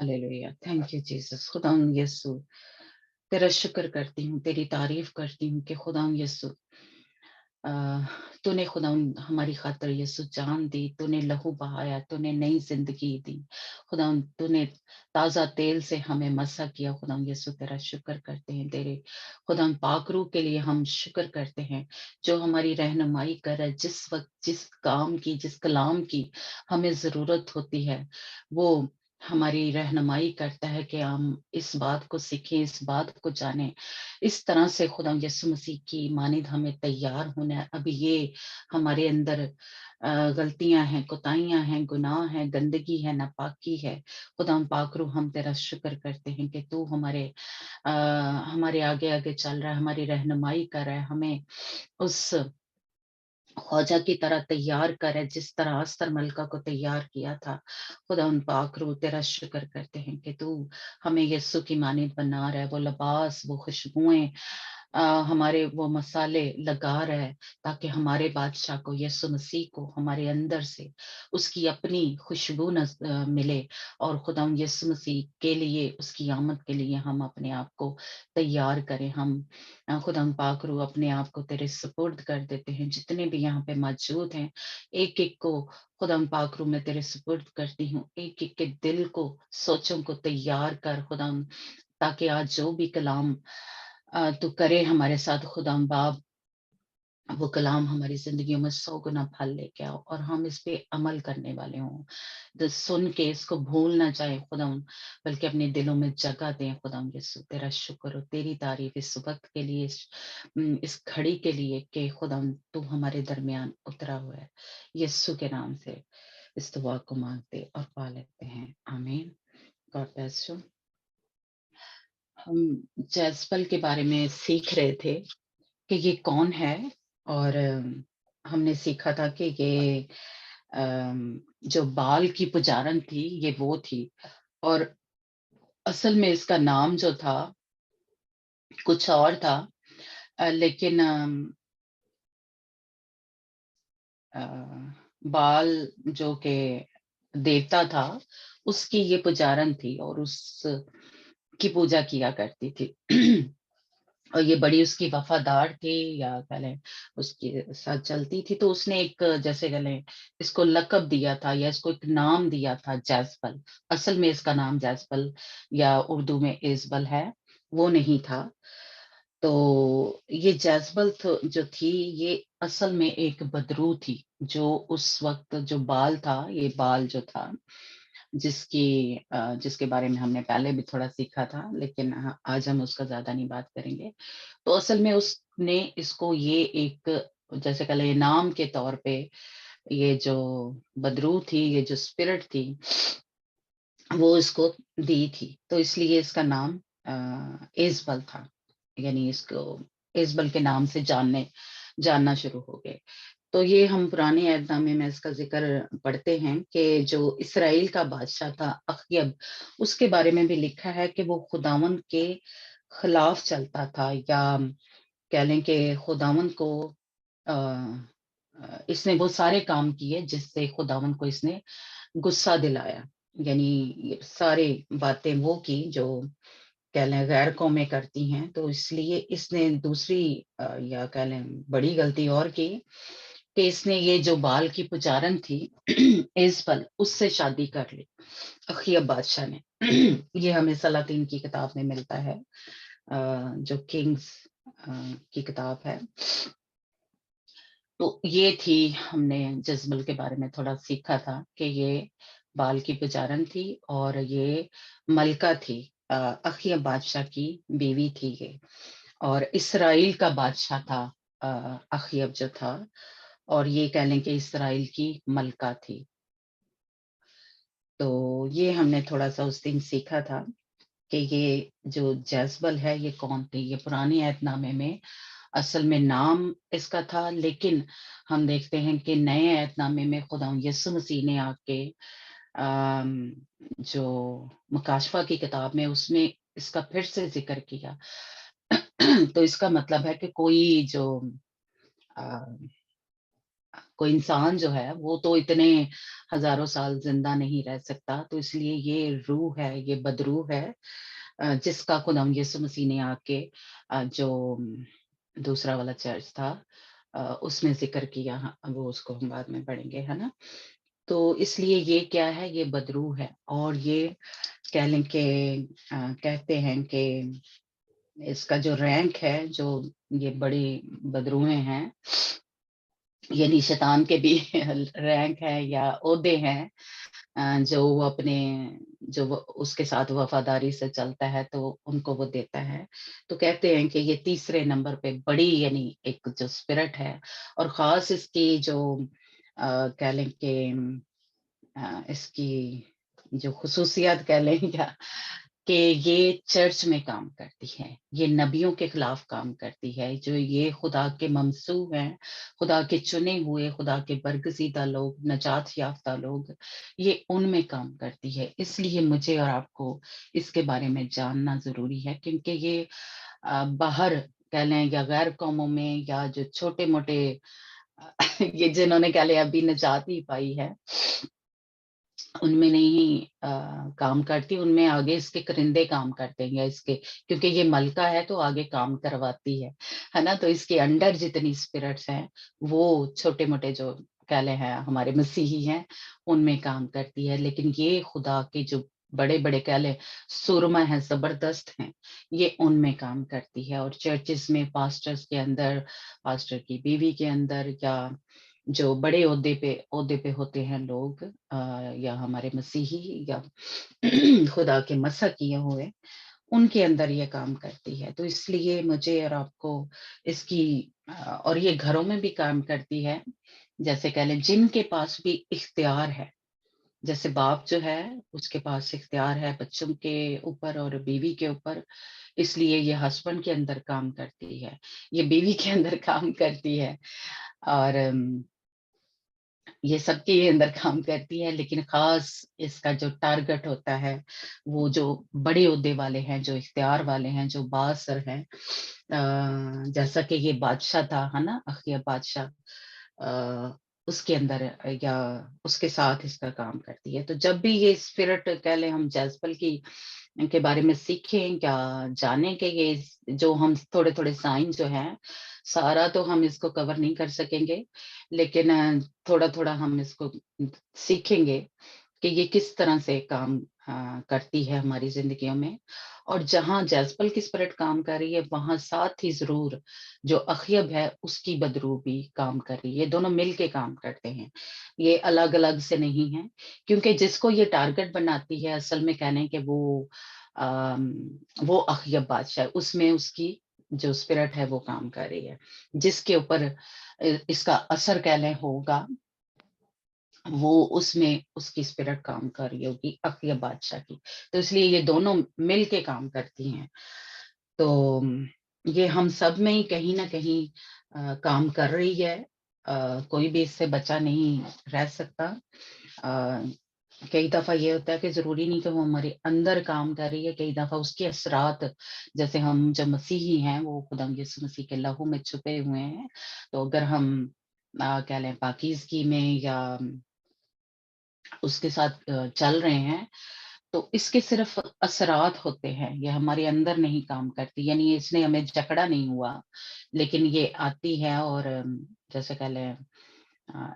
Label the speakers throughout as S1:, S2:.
S1: Hallelujah, thank you Jesus. खुदा यीशु, तेरा शुक्र करती हूँ, तेरी तारीफ करती हूँ कि खुदा यीशु, अ, तूने खुदा हमारी खातिर यीशु जान दी, तूने लहू बहाया, तूने नई जिंदगी दी। खुदा तूने ताज़ा तेल से हमें मसा किया। खुदा यीशु तेरा शुक्र करते हैं, तेरे खुदा पाक रूह के लिए हम शुक्र करते हैं, जो हमारी रहनुमाई करे, जिस वक़्त जिस काम की, जिस कलाम की हमें ज़रूरत होती है, वो हमारी रहनुमाई करता है कि हम इस बात को सीखें, इस बात को जानें। इस तरह से खुदा यीशु मसीह की मानिंद हमें तैयार होना है। अभी ये हमारे अंदर गलतियां हैं, कोताहियां हैं, गुनाह है, गंदगी है, नापाकी है। खुदा हम पाक रूह, हम तेरा शुक्र करते हैं कि तू हमारे आगे आगे चल रहा है, हमारी रहनुमाई कर रहा है, हमें उस ख्वाजा की तरह तैयार करे, जिस तरह अस्तर मलका को तैयार किया था। खुदा उन पाक रूह तेरा शुक्र करते हैं कि तू हमें यस्सु की मानिद बना रहा है, वो लिबास, वो खुशबुएं, हमारे वो मसाले लगा रहा है, ताकि हमारे बादशाह को, यीशु मसीह को हमारे अंदर से उसकी अपनी खुशबू मिले। और खुदा यीशु मसीह के लिए, उसकी आमद के लिए हम अपने आप को तैयार करें। हम खुदा पाक रूह अपने आप को तेरे सुपुर्द कर देते हैं। जितने भी यहाँ पे मौजूद हैं, एक एक को खुदा पाक रूह मैं तेरे सुपुर्द करती हूँ। एक एक के दिल को, सोचों को तैयार कर खुदा, ताकि आज जो भी कलाम तू करे हमारे साथ खुदा बाप, वो कलाम हमारी जिंदगियों में 100 गुना फल लेके आओ, और हम इस पे अमल करने वाले हों। तो सुन के इसको भूल ना जाए खुदा, बल्कि अपने दिलों में जगह दें। खुदा यीशु तेरा शुक्र और तेरी तारीफ इस वक्त के लिए, इस घड़ी के लिए कि खुदा तू हमारे दरमियान उतरा हुआ है। यीशु के नाम से इस दुआ को मांगते और पा लेते हैं, आमीन। God bless you. हम जैस्पल के बारे में सीख रहे थे कि ये कौन है, और हमने सीखा था कि ये जो बाल की पुजारन थी, ये वो थी। और असल में इसका नाम जो था कुछ और था, लेकिन अ, बाल जो के देवता था, उसकी ये पुजारन थी और उस की पूजा किया करती थी। और ये बड़ी उसकी वफादार थी, या कह लें उसके साथ चलती थी। तो उसने एक, जैसे कह लें, इसको लकब दिया था, या इसको एक नाम दिया था, जैस्पल। असल में इसका नाम जैस्पल या उर्दू में इजबल है, वो नहीं था। तो ये जैस्पल जो थी, ये असल में एक बदरू थी, जो उस वक्त जो बाल था, ये बाल जो था, जिसके बारे में हमने पहले भी थोड़ा सीखा था, लेकिन आज हम उसका ज्यादा नहीं बात करेंगे। तो असल में उसने इसको ये एक, जैसे कह लें, नाम के तौर पे, ये जो बदरू थी, ये जो स्पिरिट थी, वो इसको दी थी। तो इसलिए इसका नाम इजबल था, यानी इसको इजबल के नाम से जानना शुरू हो गए। तो ये हम पुराने ऐहदनामे में इसका जिक्र पढ़ते हैं कि जो इसराइल का बादशाह था अख्यब, उसके बारे में भी लिखा है कि वो खुदावन के खिलाफ चलता था, या कह लें कि खुदावन को अ, इसने वो सारे काम किए जिससे खुदावन को इसने गुस्सा दिलाया। यानी ये सारे बातें वो की जो कह लें गैर कौमें करती हैं। तो इसलिए इसने दूसरी या कह लें बड़ी गलती और की, कि इसने ये जो बाल की पुजारन थी इजबल, उससे शादी कर ली, अखियब बादशाह ने। ये हमें सलातीन की किताब में मिलता है, जो किंग्स की किताब है। तो ये थी, हमने जज्बल के बारे में थोड़ा सीखा था कि ये बाल की पुजारन थी, और ये मलका थी, अखियब बादशाह की बीवी थी ये। और इसराइल का बादशाह था अखियब जो था, और ये कह लें कि इसराइल की मलका थी। तो ये हमने थोड़ा सा उस दिन सीखा था कि ये जो जैजबल है, ये कौन थी। ये पुराने ऐहदनामे में असल में नाम इसका था, लेकिन हम देखते हैं कि नए ऐहदनामे में खुदा यीशु मसीह ने आके जो मुकाशफा की किताब में, उसमें इसका फिर से जिक्र किया। तो इसका मतलब है कि कोई जो कोई इंसान जो है वो तो इतने हजारों साल जिंदा नहीं रह सकता, तो इसलिए ये रूह है, ये बदरूह है, जिसका खुदा यीशु मसीह ने आके जो दूसरा वाला चर्च था उसमें जिक्र किया। वो उसको हम बाद में पढ़ेंगे, है ना। तो इसलिए ये क्या है, ये बदरूह है। और ये कह लें कि कहते हैं कि इसका जो रैंक है, जो ये बड़ी बदरूहें हैं, यानी शैतान के भी रैंक है या ओहदे हैं, जो वो अपने जो वो उसके साथ वफादारी से चलता है तो उनको वो देता है। तो कहते हैं कि ये तीसरे नंबर पे बड़ी यानी एक जो स्पिरिट है, और खास इसकी जो कह लें कि इसकी जो खुसूसियत कह लें या कि ये चर्च में काम करती है, ये नबियों के खिलाफ काम करती है, जो ये खुदा के ममसू हैं, खुदा के चुने हुए, खुदा के बरगजीदा लोग, नजात याफ्ता लोग, ये उनमें काम करती है। इसलिए मुझे और आपको इसके बारे में जानना जरूरी है, क्योंकि ये बाहर कह लें या गैर कौमों में या जो छोटे मोटे ये जिन्होंने कह लें अभी नजात ही पाई है, उनमें नहीं काम करती, उनमें आगे इसके करिंदे काम करते हैं, या इसके क्योंकि ये मलका है तो आगे काम करवाती है ना। तो इसके अंडर जितनी स्पिरिट्स हैं वो छोटे मोटे जो कहले हैं हमारे मसीही हैं उनमें काम करती है, लेकिन ये खुदा के जो बड़े बड़े कहले सुरमा है, जबरदस्त हैं, ये उनमें काम करती है। और चर्चिस में पास्टर्स के अंदर, पास्टर की बीवी के अंदर, या जो बड़े ओहदे पे होते हैं लोग, या हमारे मसीही या खुदा के मसा किए हुए, उनके अंदर ये काम करती है। तो इसलिए मुझे और आपको इसकी और ये घरों में भी काम करती है। जैसे कह लें जिनके पास भी इख्तियार है, जैसे बाप जो है उसके पास इख्तियार है बच्चों के ऊपर और बीवी के ऊपर, इसलिए ये हस्बैंड के अंदर काम करती है, ये बीवी के अंदर काम करती है, और ये सबके अंदर काम करती है। लेकिन खास इसका जो टारगेट होता है वो जो बड़े ओहदे वाले हैं, जो इख्तियार वाले हैं, जो बासर हैं, जैसा कि ये बादशाह था, है ना, अखिया बादशाह, उसके अंदर या उसके साथ इसका काम करती है। तो जब भी ये स्पिरिट कह लें हम जेजबल की के बारे में सीखें, क्या जाने के ये जो हम थोड़े थोड़े साइन जो हैं, सारा तो हम इसको कवर नहीं कर सकेंगे, लेकिन थोड़ा थोड़ा हम इसको सीखेंगे कि ये किस तरह से काम करती है हमारी जिंदगियों में। और जहां जैस्पल की स्पिरिट काम कर रही है वहां साथ ही जरूर जो अखयब है उसकी बदरू भी काम कर रही है, दोनों मिल के काम करते हैं, ये अलग अलग से नहीं है। क्योंकि जिसको ये टारगेट बनाती है असल में कहने के अम, वो अखयब बादशाह है, उसमें उसकी जो स्पिरिट है वो काम कर रही है, जिसके ऊपर इसका असर कह लें होगा, वो उसमें उसकी स्पिरिट काम कर रही होगी अखिया बादशाह की। तो इसलिए ये दोनों मिल के काम करती हैं। तो ये हम सब में ही कहीं ना कहीं काम कर रही है, कोई भी इससे बचा नहीं रह सकता। कई दफा ये होता है कि जरूरी नहीं कि वो हमारे अंदर काम कर रही है, कई दफा उसके असरात, जैसे हम जो मसीही हैं वो खुदा यीशु मसीह के लहू में छुपे हुए हैं, तो अगर हम कह लें पाकीज़गी में या उसके साथ चल रहे हैं, तो इसके सिर्फ असरात होते हैं, ये हमारे अंदर नहीं काम करती, यानी इसने हमें जकड़ा नहीं हुआ, लेकिन ये आती है और जैसे कह लें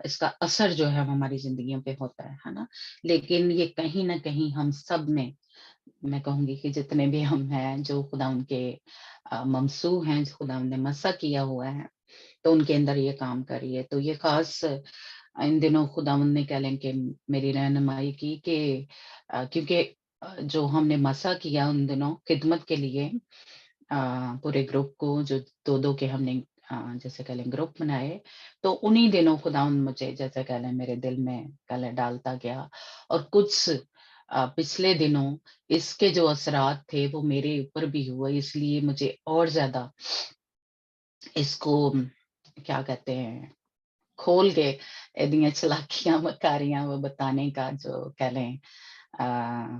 S1: इसका असर जो है वो हमारी जिंदगियों पे होता है ना। लेकिन ये कहीं ना कहीं हम सब में, मैं कहूंगी कि जितने भी हम हैं जो खुदा उनके ममसू हैं, जो खुदा ने मसा किया हुआ है, तो उनके अंदर ये काम करी है। तो ये खास इन दिनों खुदावंद ने कह लें कि मेरी रहनुमाई की कि क्योंकि जो हमने मसा किया उन दिनों खिदमत के लिए, पूरे ग्रुप को जो दो दो के हमने जैसे कह लें ग्रुप बनाए, तो उन्हीं दिनों खुदावंद मुझे जैसे कह लें मेरे दिल में कह लें डालता गया, और कुछ पिछले दिनों इसके जो असरात थे वो मेरे ऊपर भी हुए, इसलिए मुझे और ज्यादा इसको क्या कहते हैं खोल के एदियां चलाकियां मकारियां वो बताने का जो कह लें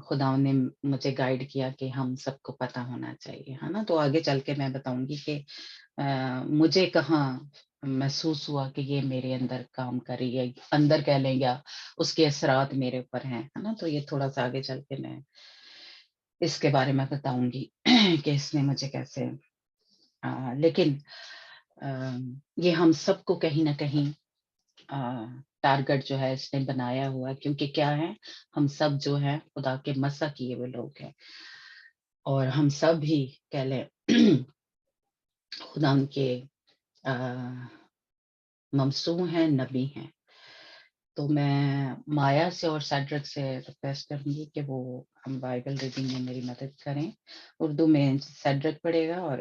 S1: खुदावन ने मुझे गाइड किया कि हम सबको पता होना चाहिए, है ना। तो आगे चल के मैं बताऊंगी कि मुझे कहाँ محسوس ہوا کہ یہ میرے اندر کام کر رہی ہے، اندر کہہ لیں یا اس کے اثرات میرے اوپر ہیں، ہے نا؟ تو یہ تھوڑا سا آگے چل کے میں اس کے بارے میں بتاؤں گی کہ اس نے مجھے کیسے لیکن یہ ہم سب کو کہیں نہ کہیں ٹارگٹ جو ہے اس نے بنایا ہوا ہے، کیونکہ کیا ہے، ہم سب جو ہے خدا کے مسا کیے ہوئے لوگ ہیں، اور ہم سب ہی کہہ لیں خدا ان کے ممسوح ہیں، نبی ہیں۔ تو میں مایا سے اور سیڈرک سے ریکویسٹ کروں گی کہ وہ ہم بائبل ریڈنگ میں میری مدد کریں۔ اردو میں سیڈرک پڑھے گا اور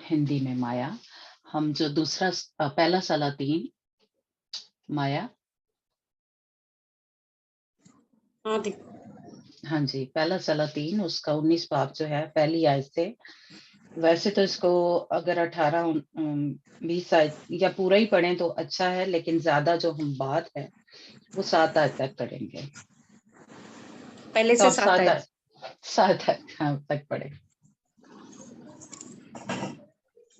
S1: ہندی میں مایا۔ ہم جو دوسرا پہلا سلاطین مایا، ہاں جی، پہلا سلاطین اس کا 19 باب جو ہے پہلی آیت سے، ویسے تو اس کو اگر 18 20 آیت یا پورا ہی پڑھیں تو اچھا ہے، لیکن زیادہ جو ہم بات ہے وہ 7 آیت تک پڑھیں گے۔
S2: پہلے
S1: تو
S2: سے
S1: آپ
S2: 7 آیت
S1: 7 آیت تک پڑھیں۔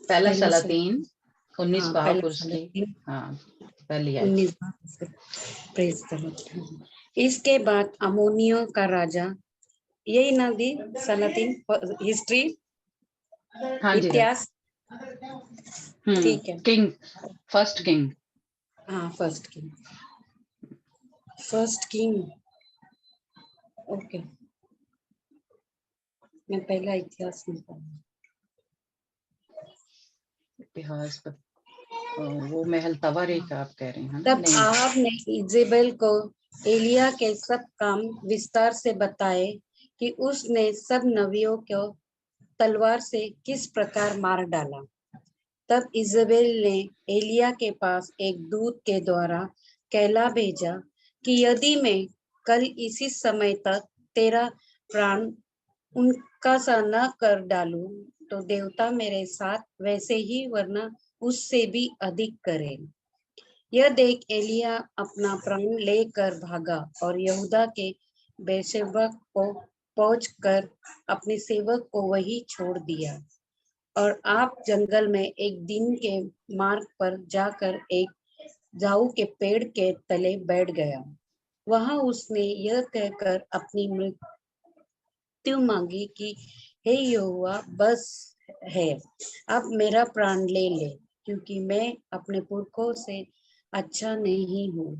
S1: پہلا سلاطین 19 باب
S2: پہلا
S1: اور اس کی پہلی آیت۔
S2: 19 پریز دی لارڈ۔ اس کے بعد امونیوں کا راجا، یہی نہ دی سلاطین ہسٹری
S1: ہاں جی
S2: اتہاس، ٹھیک ہے،
S1: king, first king.
S2: First king okay, میں پہلا اتہاس نہیں پڑھوں۔
S1: اتہاس وہ محل تواری کا آپ کہہ رہے ہیں نا؟
S2: تب
S1: نہیں،
S2: آپ نے ایزابل کو ایلیا کے سب کام وستار سے بتائے کہ اس نے سب نبیوں کو تلوار سے کس پرکار مار ڈالا۔ تب ایزابل نے ایلیا کے پاس ایک دودت کے دوارا کہلا بھیجا کہ یدی میں کل اسی سمے تک تیرا پران ان کا سا نہ کر ڈالوں تو دیوتا میرے ساتھ ویسے ہی ورنہ اس سے بھی ادھک کرے۔ یہ دیکھ ایلیا اپنا پران لے کر بھاگا اور یہودا کے بیرشیبہ کو پہنچ کر اپنے سیوک کو وہی چھوڑ دیا، اور آپ جنگل میں ایک دن کے مارگ پر جا کر ایک جاؤ کے پیڑ کے تلے بیٹھ گیا۔ وہاں اس نے یہ کہہ کر اپنی مرتیو مانگی کہ ہے یہوہ، بس ہے، اب میرا پران لے لے، کیونکہ میں اپنے پرکھوں سے اچھا نہیں ہوں۔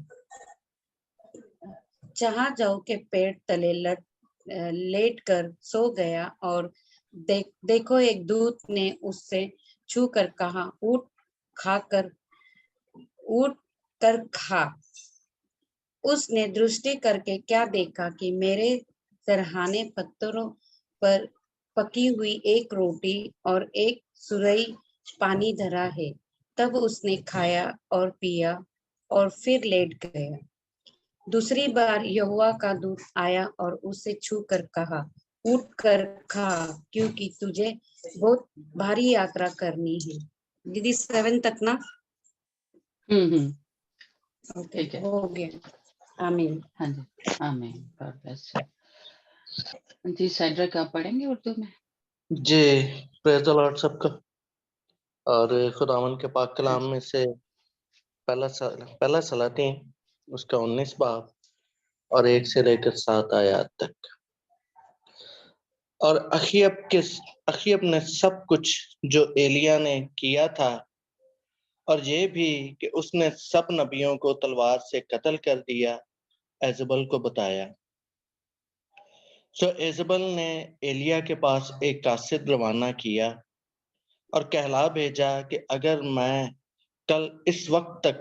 S2: جہاں جاؤ کے پیڑ تلے لیٹ کر سو گیا، اور دیکھو ایک دودت نے اس سے چھو کر کہا، اٹھ کر کھا۔ اس نے درشٹی کر کے کیا دیکھا کہ میرے سرہانے پتھروں پر پکی ہوئی ایک روٹی اور ایک سرئی پانی دھرا ہے۔ تب اس نے کھایا اور پیا اور پھر لیٹ گیا۔ دوسری بار یہوہ کا دودت آیا اور اسے چھو کر کہا، اٹھ کر کھا، کیونکہ تجھے بہت بھاری یاترا کرنی ہے۔ دیدی 7 تک نا؟
S1: ٹھیک ہے،
S2: ہو گیا، آمین۔
S1: ہاں جی، آمین، گاڈ بلیس یو۔ جی سیڈرک آپ پڑھیں گے اردو میں؟
S3: جی، پریز دی لارڈ سب کا۔ اور خداوند کے پاک کلام میں سے پہلا سلاطین اس کا 19 باب اور 1 سے لے کر 7 آیات تک۔ اور اخیب نے سب کچھ جو ایلیا نے کیا تھا، اور یہ بھی کہ اس نے سب نبیوں کو تلوار سے قتل کر دیا، ایزابل کو بتایا۔ سو ایزابل نے ایلیا کے پاس ایک قاصد روانہ کیا اور کہلا بھیجا کہ اگر میں کل اس وقت تک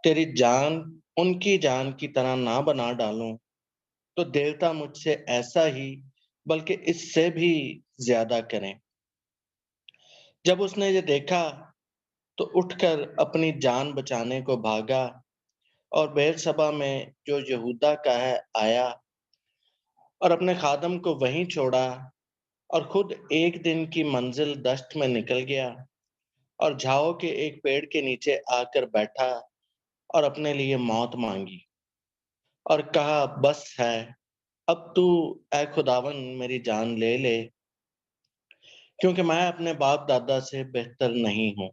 S3: تیری جان ان کی جان کی طرح نہ بنا ڈالوں تو دیوتا مجھ سے ایسا ہی بلکہ اس سے بھی زیادہ کریں۔ جب اس نے یہ دیکھا تو اٹھ کر اپنی جان بچانے کو بھاگا اور بیرشبہ میں جو یہودا کا ہے آیا اور اپنے خادم کو وہیں چھوڑا، اور خود ایک دن کی منزل دشت میں نکل گیا اور جھاؤ کے ایک پیڑ کے نیچے آ کر بیٹھا اور اپنے لیے موت مانگی اور کہا، بس ہے، اب تو اے خداون میری جان لے لے، کیونکہ میں اپنے باپ دادا سے بہتر نہیں ہوں۔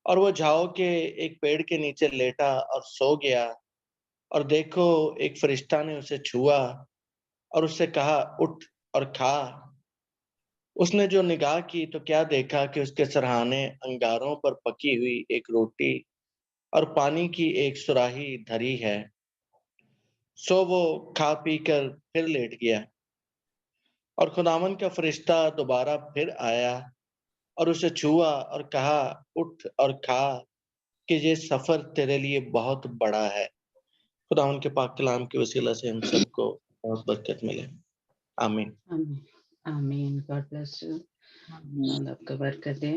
S3: और वो झाओ के एक पेड़ के नीचे लेटा और सो गया, और देखो एक फरिश्ता ने उसे छुआ और उससे कहा, उठ और खा। उसने जो निगाह की तो क्या देखा कि उसके सरहाने अंगारों पर पकी हुई एक रोटी और पानी की एक सुराही धरी है। सो वो खा पी कर फिर लेट गया, और खुदावन का फरिश्ता दोबारा फिर आया और उसे छुआ और कहा, उठ और खा, कि ये सफर तेरे लिए बहुत बड़ा है। खुदावन के पाक कलाम के वसीला से हम सबको बहुत बरकत मिले। आमीन।
S1: आमीन। आमीन। God bless you. खुदा आपको बरकत दे।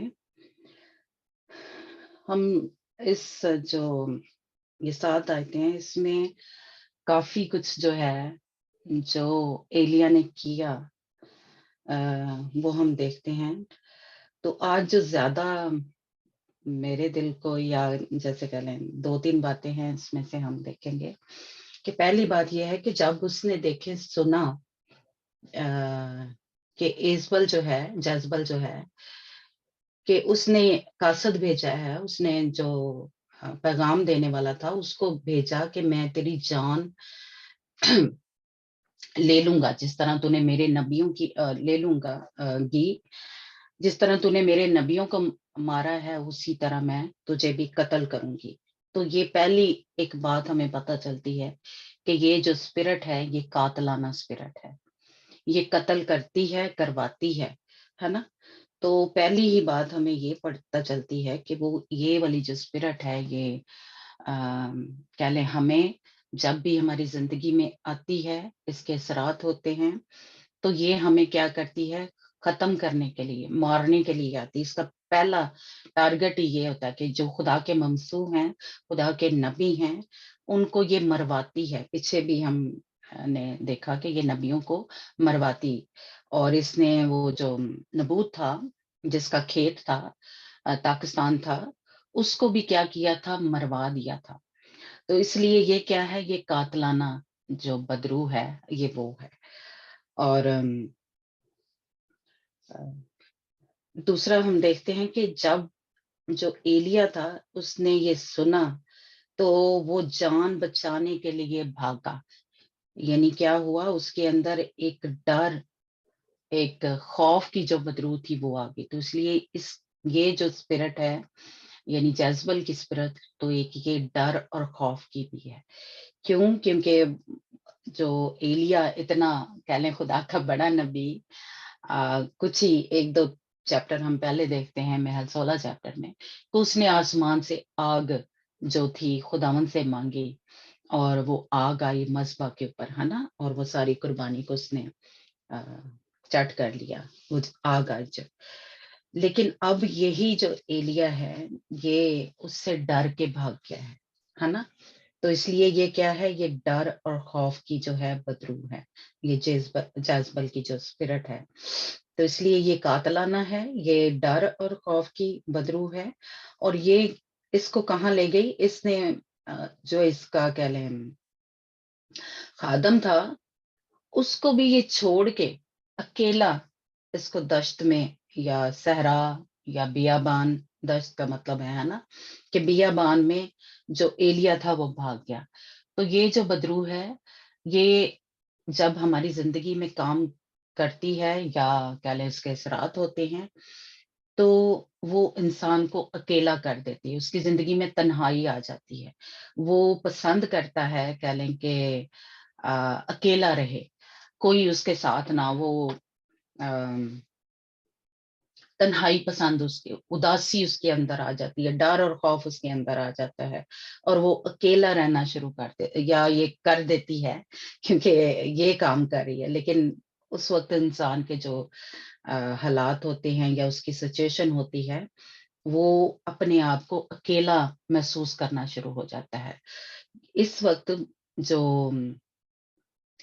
S1: हम इस जो ये 7 आयतें हैं, इसमें काफी कुछ जो है जो एलिया ने किया वो हम देखते हैं। तो आज जो ज्यादा मेरे दिल को, या जैसे कह लें 2-3 बातें हैं इसमें से हम देखेंगे कि पहली बात यह है कि जब उसने देखे सुना कि जजबल जो है कि उसने कासद भेजा है, उसने जो पैगाम देने वाला था उसको भेजा कि मैं तेरी जान ले लूंगा, जिस तरह तूने मेरे नबियों की ले लूंगा गी, जिस तरह तूने मेरे नबियों को मारा है उसी तरह मैं तुझे भी कत्ल करूंगी। तो ये पहली एक बात हमें पता चलती है कि ये जो स्पिरिट है ये कातलाना स्पिरिट है, ये कत्ल करती है, करवाती है ना। तो पहली ही बात हमें ये पता चलती है कि वो ये वाली जो स्पिरिट है ये कह लें हमें जब भी हमारी जिंदगी में आती है, इसके असरात होते हैं, तो ये हमें क्या करती है, खत्म करने के लिए, मारने के लिए आती है। इसका पहला टारगेट ही ये होता है कि जो खुदा के ममसू हैं, खुदा के नबी हैं, उनको ये मरवाती है। पीछे भी हम ने देखा कि ये नबियों को मरवाती, और इसने वो जो नबूत था जिसका खेत था, पाकिस्तान था, उसको भी क्या किया था, मरवा दिया था। तो इसलिए ये क्या है, ये कातलाना जो बदरू है ये वो है। और दूसरा हम देखते हैं कि जब जो एलिया था उसने ये सुना तो वो जान बचाने के लिए भागा। यानी क्या हुआ, उसके अंदर एक डर, एक खौफ की जो बदरू थी वो आ गई। तो इसलिए ये जो स्पिरिट है यानी जज्बल की स्पिरिट, तो एक ये डर और खौफ की भी है। क्यों? क्योंकि जो एलिया इतना कह लें खुदा का बड़ा नबी, कुछ ही 1-2 चैप्टर हम पहले देखते हैं महल 16 चैप्टर में, तो उसने आसमान से आग जो थी खुदावन से मांगी, और वो आग आई मस्बा के ऊपर, है ना, और वो सारी कुर्बानी को उसने चट कर लिया, वो आग आई जब। लेकिन अब यही जो एलिया है ये उससे डर के भाग गया है ना। तो इसलिए ये क्या है, ये डर और खौफ की जो है बदरू है, ये जज्बल की जो स्पिरिट है। तो इसलिए ये कातलाना है, ये डर और खौफ की बदरू है। और ये इसको कहाँ ले गई, इसने जो इसका कह लें खादम था उसको भी ये छोड़ के अकेला इसको दश्त में या सहरा या बियाबान, दश्त का मतलब है ना, कि बियाबान में जो एलिया था वो भाग गया। तो ये जो बदरू है ये जब हमारी जिंदगी में काम करती है या कह लें इसके असरात होते हैं, तो वो इंसान को अकेला कर देती है, उसकी जिंदगी में तन्हाई आ जाती है। वो पसंद करता है कह लें कि अकेला रहे, कोई उसके साथ ना, वो तन्हाई पसंद, उसकी उदासी उसके अंदर आ जाती है, डर और खौफ उसके अंदर आ जाता है, और वो अकेला रहना शुरू कर दे या ये कर देती है क्योंकि ये काम कर रही है। लेकिन उस वक्त इंसान के जो हालात होते हैं या उसकी सिचुएशन होती है, वो अपने आप को अकेला महसूस करना शुरू हो जाता है। इस वक्त जो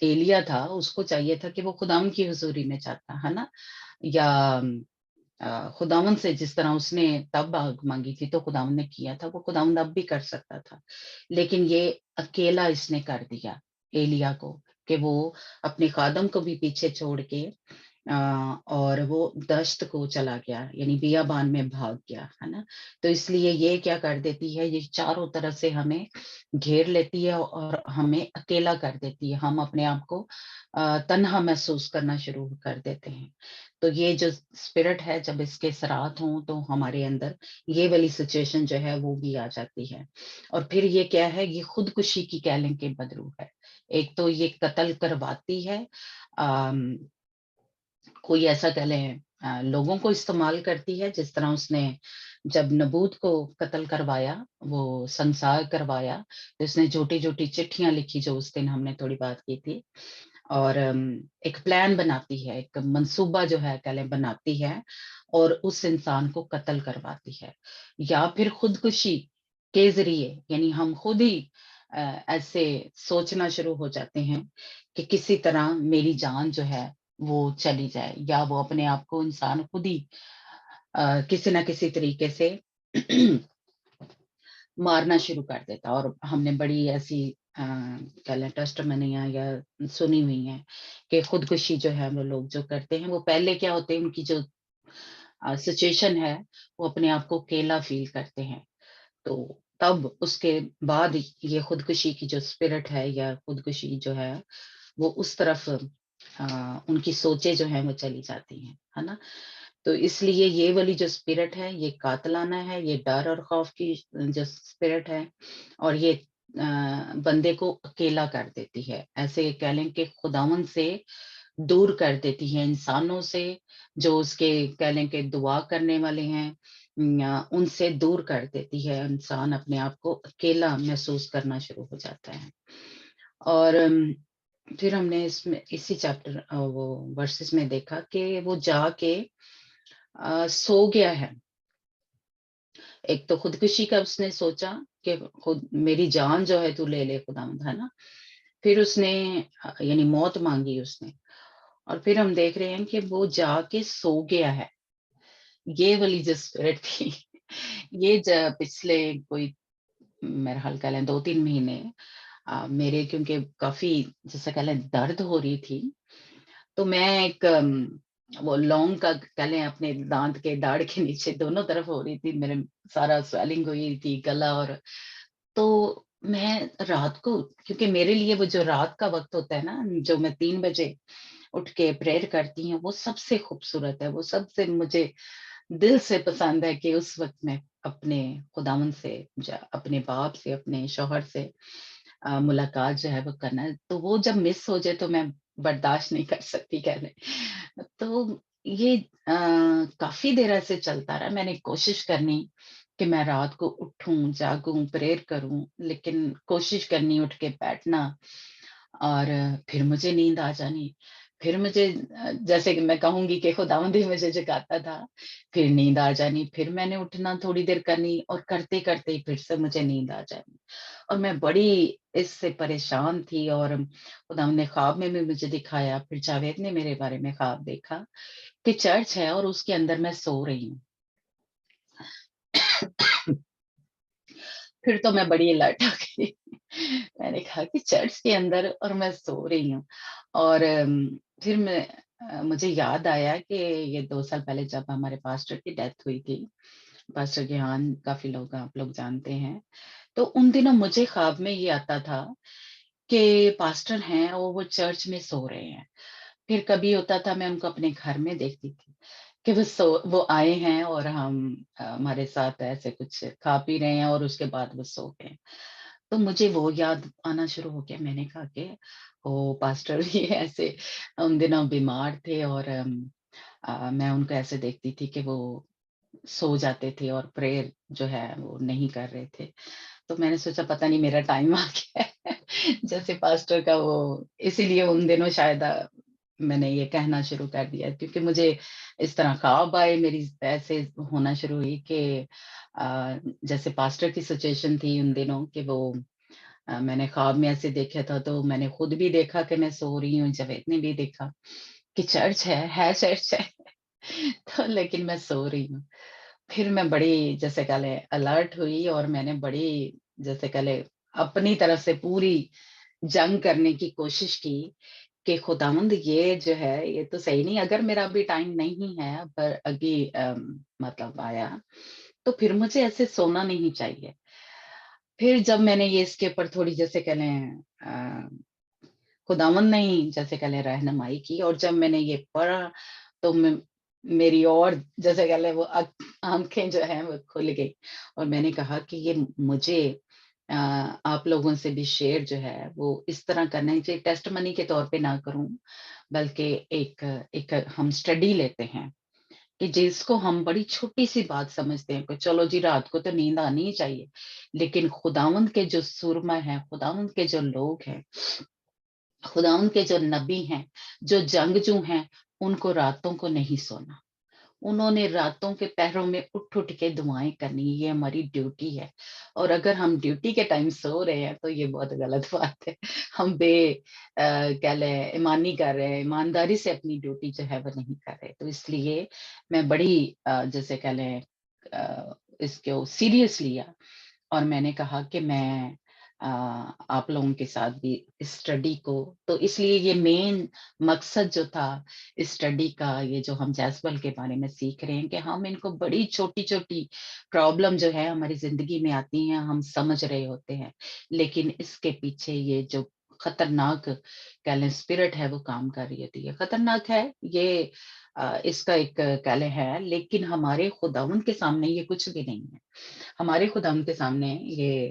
S1: एलिया था उसको चाहिए था कि वो खुदावन की हुजूरी में जाता, है ना, या खुदावन से जिस तरह उसने तब आग मांगी थी तो खुदावन ने किया था, वो खुदावन अब भी कर सकता था। लेकिन ये अकेला इसने कर दिया एलिया को, कि वो अपने खादम को भी पीछे छोड़ के اور وہ دشت کو چلا گیا یعنی بیابان میں بھاگ گیا ہے نا. تو اس لیے یہ کیا کر دیتی ہے, یہ چاروں طرف سے ہمیں گھیر لیتی ہے اور ہمیں اکیلا کر دیتی ہے, ہم اپنے آپ کو تنہا محسوس کرنا شروع کر دیتے ہیں. تو یہ جو اسپرٹ ہے جب اس کے اثرات ہوں تو ہمارے اندر یہ والی سچویشن جو ہے وہ بھی آ جاتی ہے. اور پھر یہ کیا ہے, یہ خودکشی کی کہہ لیں کہ بدرو ہے. ایک تو یہ قتل کرواتی ہے, کوئی ایسا کہہ لیں لوگوں کو استعمال کرتی ہے, جس طرح اس نے جب نبوت کو قتل کروایا, وہ سنسار کروایا, تو اس نے جھوٹی جھوٹی چٹھیاں لکھی جو اس دن ہم نے تھوڑی بات کی تھی, اور ایک پلان بناتی ہے, ایک منصوبہ جو ہے کہہ لیں بناتی ہے, اور اس انسان کو قتل کرواتی ہے. یا پھر خودکشی کے ذریعے, یعنی ہم خود ہی ایسے سوچنا شروع ہو جاتے ہیں کہ کسی طرح میری جان جو ہے وہ چلی جائے, یا وہ اپنے آپ کو انسان خود ہی کسی نہ کسی طریقے سے مارنا شروع کر دیتا. اور ہم نے بڑی ایسی کہہ لیں ٹیسٹمنیاں یا سنی ہوئی ہیں کہ خودکشی جو ہے وہ لوگ جو کرتے ہیں, وہ پہلے کیا ہوتے ہیں, ان کی جو سچویشن ہے وہ اپنے آپ کو اکیلا فیل کرتے ہیں, تو تب اس کے بعد یہ خودکشی کی جو اسپرٹ ہے یا خودکشی جو ہے وہ اس طرف ان کی سوچیں جو ہیں وہ چلی جاتی ہیں, ہے نا. تو اس لیے یہ والی جو اسپرٹ ہے یہ قاتلانہ ہے, یہ ڈر اور خوف کی جو اسپرٹ ہے, اور یہ بندے کو اکیلا کر دیتی ہے. ایسے کہہ لیں کہ خداوند سے دور کر دیتی ہے, انسانوں سے جو اس کے کہہ لیں کہ دعا کرنے والے ہیں ان سے دور کر دیتی ہے. انسان اپنے آپ کو اکیلا محسوس کرنا شروع ہو جاتا ہے. اور پھر ہم نے اس میں اسی چیپٹر وہ ورسز میں دیکھا کہ وہ جا کے سو گیا ہے. ایک تو خودکشی کا اس نے سوچا کہ خود میری جان جو ہے تو لے لے خداوند, ہے نا. پھر اس نے یعنی موت مانگی اس نے, اور پھر ہم دیکھ رہے ہیں کہ وہ جا کے سو گیا ہے. یہ والی جو اسپرٹ تھی یہ پچھلے کوئی میرا حال کہہ لیں 2-3 مہینے میرے کیونکہ کافی جیسے کہہ لیں درد ہو رہی تھی, تو میں ایک وہ لونگ کا کہہ لیں اپنے دانت کے داڑھ کے نیچے دونوں طرف ہو رہی تھی, میرے سارا سویلنگ ہوئی تھی گلا, اور تو میں رات کو, کیونکہ میرے لیے وہ جو رات کا وقت ہوتا ہے نا, جو میں 3 بجے اٹھ کے پریئر کرتی ہوں, وہ سب سے خوبصورت ہے, وہ سب سے مجھے دل سے پسند ہے کہ اس وقت میں اپنے خداوند سے, اپنے باپ سے, اپنے شوہر سے ملاقات جو ہے وہ کرنا ہے. تو وہ جب مس ہو جائے تو میں برداشت نہیں کر سکتی کہہ لیں. تو یہ کافی دیر ایسے چلتا رہا. میں نے کوشش کرنی کہ میں رات کو اٹھوں, جاگوں, پریئر کروں, لیکن کوشش کرنی اٹھ کے بیٹھنا, اور پھر مجھے نیند آ جانی. پھر مجھے جیسے کہ میں کہوں گی کہ خداوند ہی مجھے جگاتا تھا, پھر نیند آ جانی, پھر میں نے اٹھنا تھوڑی دیر کرنی, اور کرتے کرتے ہی پھر سے مجھے نیند آ جانی. اور میں بڑی اس سے پریشان تھی, اور خداوند نے خواب میں بھی مجھے دکھایا. پھر جاوید نے میرے بارے میں خواب دیکھا کہ چرچ ہے اور اس کے اندر میں سو رہی ہوں. پھر تو میں بڑی الرٹ ہو گئی. میں نے کہا کہ چرچ کے اندر اور میں سو رہی ہوں. اور پھر مجھے یاد آیا کہ یہ 2 سال پہلے جب ہمارے پاسٹر کی ڈیتھ ہوئی تھی, پاسٹر گیہان, کافی لوگ آپ لوگ جانتے ہیں, تو ان دنوں مجھے خواب میں یہ آتا تھا کہ پاسٹر ہیں اور وہ چرچ میں سو رہے ہیں. پھر کبھی ہوتا تھا میں ان کو اپنے گھر میں دیکھتی تھی کہ وہ آئے ہیں اور ہمارے ساتھ ایسے کچھ کھا پی رہے ہیں, اور اس کے بعد وہ سو گئے. تو مجھے وہ یاد آنا شروع ہو گیا. میں نے کہا کہ وہ پاسٹر بھی ایسے ان دنوں بیمار تھے, اور میں ان کو ایسے دیکھتی تھی کہ وہ سو جاتے تھے اور پریئر جو ہے وہ نہیں کر رہے تھے. تو میں نے سوچا پتہ نہیں میرا ٹائم آ گیا ہے جیسے پاسٹر کا وہ, اسی لیے ان دنوں شاید میں نے یہ کہنا شروع کر دیا, کیونکہ مجھے اس طرح خواب آئے, میری ایسے ہونا شروع ہوئی کہ جیسے پاسٹر کی سچویشن تھی ان دنوں کہ وہ میں نے خواب میں ایسے دیکھا تھا. تو میں نے خود بھی دیکھا کہ میں سو رہی ہوں, جاوید نے بھی دیکھا کہ چرچ ہے چرچ ہے, تو لیکن میں سو رہی ہوں. پھر میں بڑی جیسے کہہ لیں الرٹ ہوئی, اور میں نے بڑی جیسے کہہ لیں اپنی طرف سے پوری جنگ کرنے کی کوشش کی کہ خداوند یہ جو ہے یہ تو صحیح نہیں, اگر میرا ابھی ٹائم نہیں ہے پر ابھی مطلب آیا تو پھر مجھے ایسے سونا نہیں چاہیے. پھر جب میں نے یہ اس کے اوپر تھوڑی جیسے کہ لیں خداوند نے ہی جیسے کہ لیں رہنمائی کی, اور جب میں نے یہ پڑھا تو میری اور جیسے کہ لیں وہ آنکھیں جو ہیں وہ کھل گئی, اور میں نے کہا کہ یہ مجھے آپ لوگوں سے بھی شیئر جو ہے وہ اس طرح کرنا ہے, چاہیے ٹیسٹ منی کے طور پہ نہ کروں بلکہ ایک ہم اسٹڈی لیتے ہیں کہ جس کو ہم بڑی چھوٹی سی بات سمجھتے ہیں کہ چلو جی رات کو تو نیند آنی ہی چاہیے, لیکن خداوند کے جو سرما ہیں, خداوند کے جو لوگ ہیں, خداوند کے جو نبی ہیں, جو جنگجو ہیں, ان کو راتوں کو نہیں سونا, انہوں نے راتوں کے پہروں میں اٹھ کے دعائیں کرنی, یہ ہماری ڈیوٹی ہے. اور اگر ہم ڈیوٹی کے ٹائم سو رہے ہیں تو یہ بہت غلط بات ہے, ہم کہہ لیں ایمانی کر رہے ہیں, ایمانداری سے اپنی ڈیوٹی جو ہے وہ نہیں کر رہے. تو اس لیے میں بڑی جیسے کہہ لیں اس کو سیریس لیا, اور میں نے کہا کہ میں آپ لوگوں کے ساتھ بھی اسٹڈی کو, تو اس لیے یہ مین مقصد جو تھا اسٹڈی کا, یہ جو ہم جیزبل کے بارے میں سیکھ رہے ہیں کہ ہم ان کو بڑی چھوٹی چھوٹی پرابلم جو ہے ہماری زندگی میں آتی ہیں ہم سمجھ رہے ہوتے ہیں, لیکن اس کے پیچھے یہ جو خطرناک کہہ لیں اسپرٹ ہے وہ کام کر رہی ہوتی ہے. خطرناک ہے یہ, اس کا ایک کہہ لیں ہے, لیکن ہمارے خداوند کے سامنے یہ کچھ بھی نہیں ہے. ہمارے خداوند کے سامنے یہ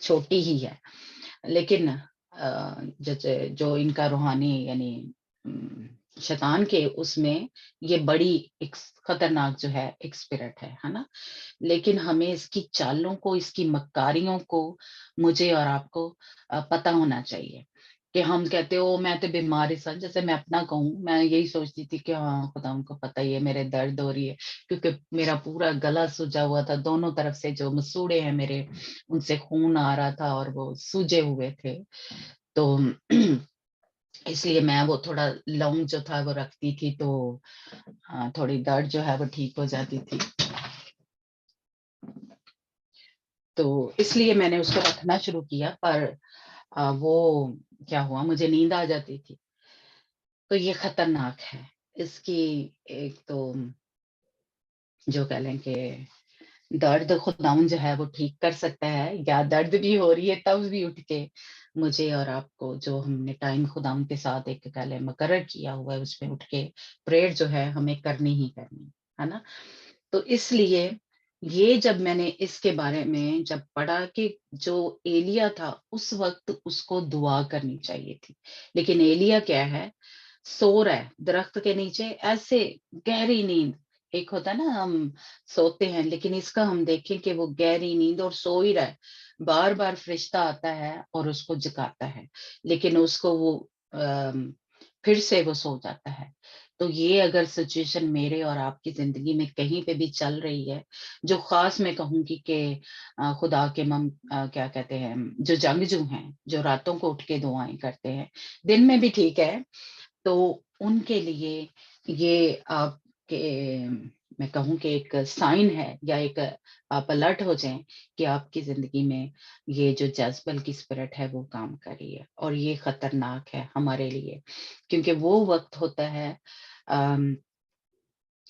S1: چھوٹی ہی ہے, لیکن جو ان کا روحانی یعنی شیطان کے اس میں یہ بڑی ایک خطرناک جو ہے ایک اسپرٹ ہے نا. لیکن ہمیں اس کی چالوں کو, اس کی مکاریوں کو مجھے اور آپ کو پتہ ہونا چاہیے کہ ہم کہتے ہو میں تو بیماری سا, جیسے میں اپنا کہوں میں یہی سوچتی تھی کہ ہاں خدا ان کو پتہ ہی ہے میرے درد ہو رہی ہے, کیونکہ میرا پورا گلا سوجا ہوا تھا, دونوں طرف سے جو مسوڑے ہیں میرے ان سے خون آ رہا تھا اور وہ سوجے ہوئے تھے. تو اس لیے میں وہ تھوڑا لونگ جو تھا وہ رکھتی تھی تو تھوڑی درد جو ہے وہ ٹھیک ہو جاتی تھی. تو اس لیے میں نے اس کو رکھنا شروع کیا, پر وہ کیا ہوا مجھے نیند آ جاتی تھی. تو یہ خطرناک ہے. اس کی ایک تو جو کہہ لیں کہ درد خداوند جو ہے وہ ٹھیک کر سکتا ہے, یا درد بھی ہو رہی ہے تب بھی اٹھ کے مجھے اور آپ کو جو ہم نے ٹائم خداوند کے ساتھ ایک کہہ لیں مقرر کیا ہوا ہے اس میں اٹھ کے پریئر جو ہے ہمیں کرنی ہی کرنی ہے نا. تو اس لیے یہ جب میں نے اس کے بارے میں جب پڑھا کہ جو ایلیا تھا اس وقت اس کو دعا کرنی چاہیے تھی, لیکن ایلیا کیا ہے, سو رہا ہے درخت کے نیچے ایسے گہری نیند. ایک ہوتا ہے نا ہم سوتے ہیں, لیکن اس کا ہم دیکھیں کہ وہ گہری نیند اور سو ہی رہا ہے, بار بار فرشتہ آتا ہے اور اس کو جگاتا ہے, لیکن اس کو وہ پھر سے وہ سو جاتا ہے. تو یہ اگر سچویشن میرے اور آپ کی زندگی میں کہیں پہ بھی چل رہی ہے, جو خاص میں کہوں گی کہ خدا کے کیا کہتے ہیں جو جنگجو ہیں, جو راتوں کو اٹھ کے دعائیں کرتے ہیں, دن میں بھی ٹھیک ہے, تو ان کے لیے یہ آپ کے میں کہوں کہ ایک سائن ہے, یا ایک آپ الرٹ ہو جائیں کہ آپ کی زندگی میں یہ جو جذبل کی اسپرٹ ہے وہ کام کر رہی ہے, اور یہ خطرناک ہے ہمارے لیے, کیونکہ وہ وقت ہوتا ہے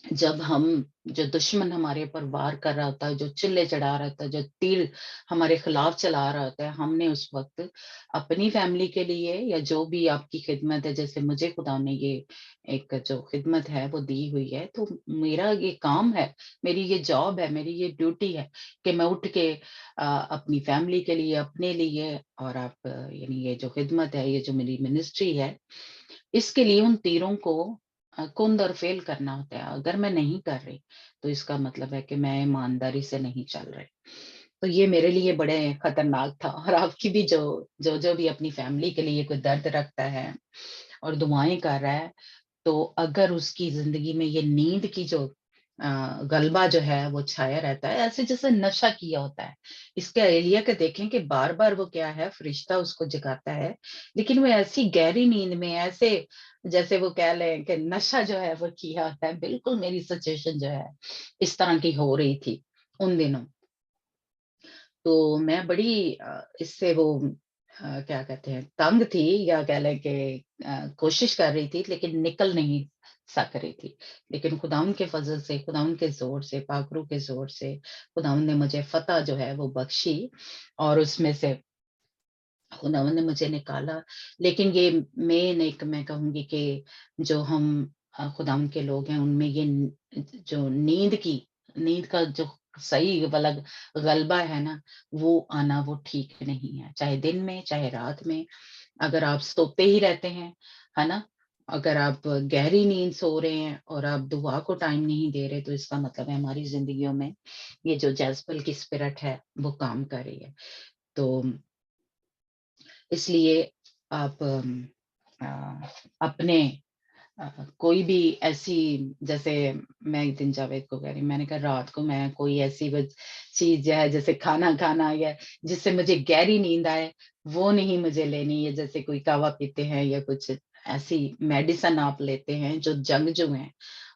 S1: جب ہم جو دشمن ہمارے اوپر وار کر رہا ہوتا ہے, جو چلے چڑھا رہا ہوتا ہے, جو تیر ہمارے خلاف چلا رہا ہوتا ہے, ہم نے اس وقت اپنی فیملی کے لیے یا جو بھی آپ کی خدمت ہے, جیسے مجھے خدا نے یہ ایک جو خدمت ہے وہ دی ہوئی ہے, تو میرا یہ کام ہے, میری یہ جاب ہے, میری یہ ڈیوٹی ہے کہ میں اٹھ کے اپنی فیملی کے لیے, اپنے لیے, اور آپ یعنی یہ جو خدمت ہے, یہ جو میری منسٹری ہے, اس کے لیے ان تیروں کو کند اور فیل کرنا ہوتا ہے. اگر میں نہیں کر رہی تو اس کا مطلب ہے کہ میں ایمانداری سے نہیں چل رہی. تو یہ میرے لیے بڑے خطرناک تھا, اور آپ کی بھی جو بھی اپنی فیملی کے لیے کوئی درد رکھتا ہے اور دعائیں کر رہا ہے, تو اگر اس کی زندگی میں یہ نیند کی جو غلبہ جو ہے وہ چھایا رہتا ہے, ایسے جیسے نشہ کیا ہوتا ہے. اس کے ایلیا کے دیکھیں کہ بار بار وہ کیا ہے, فرشتہ اس کو جگاتا ہے, لیکن وہ ایسی گہری نیند میں, ایسے جیسے وہ کہہ لیں کہ نشہ جو ہے وہ کیا ہوتا ہے. بالکل میری سچویشن جو ہے اس طرح کی ہو رہی تھی ان دنوں. تو میں بڑی اس سے وہ क्या कहते हैं, तंग थी, या कह लें कि कोशिश कर रही थी लेकिन निकल नहीं सक रही थी। लेकिन खुदावंद के फजल से, खुदावंद के जोर से, पाकरू के जोर से खुदावंद ने मुझे फतह जो है वो बख्शी, और उसमें से खुदावंद ने मुझे निकाला। लेकिन ये मैं कहूंगी कि जो हम खुदावंद के लोग हैं, उनमें ये जो नींद का जो सही वाला गलबा है ना, वो आना वो ठीक नहीं है। चाहे दिन में, चाहे रात में, अगर आप सोते ही रहते हैं, है ना, अगर आप गहरी नींद सो रहे हैं और आप दुआ को टाइम नहीं दे रहे, तो इसका मतलब है हमारी जिंदगियों में ये जो जज्बल की स्पिरिट है वो काम कर रही है। तो इसलिए आप अपने कोई भी ऐसी, जैसे मैं एक दिन जावेद को कह रही, मैंने कहा रात को मैं कोई ऐसी चीज है जैसे खाना खाना या जिससे मुझे गहरी नींद आए, वो नहीं मुझे लेनी है। जैसे कोई कावा पीते हैं या कुछ ऐसी मेडिसिन आप लेते हैं जो जंगजू हैं,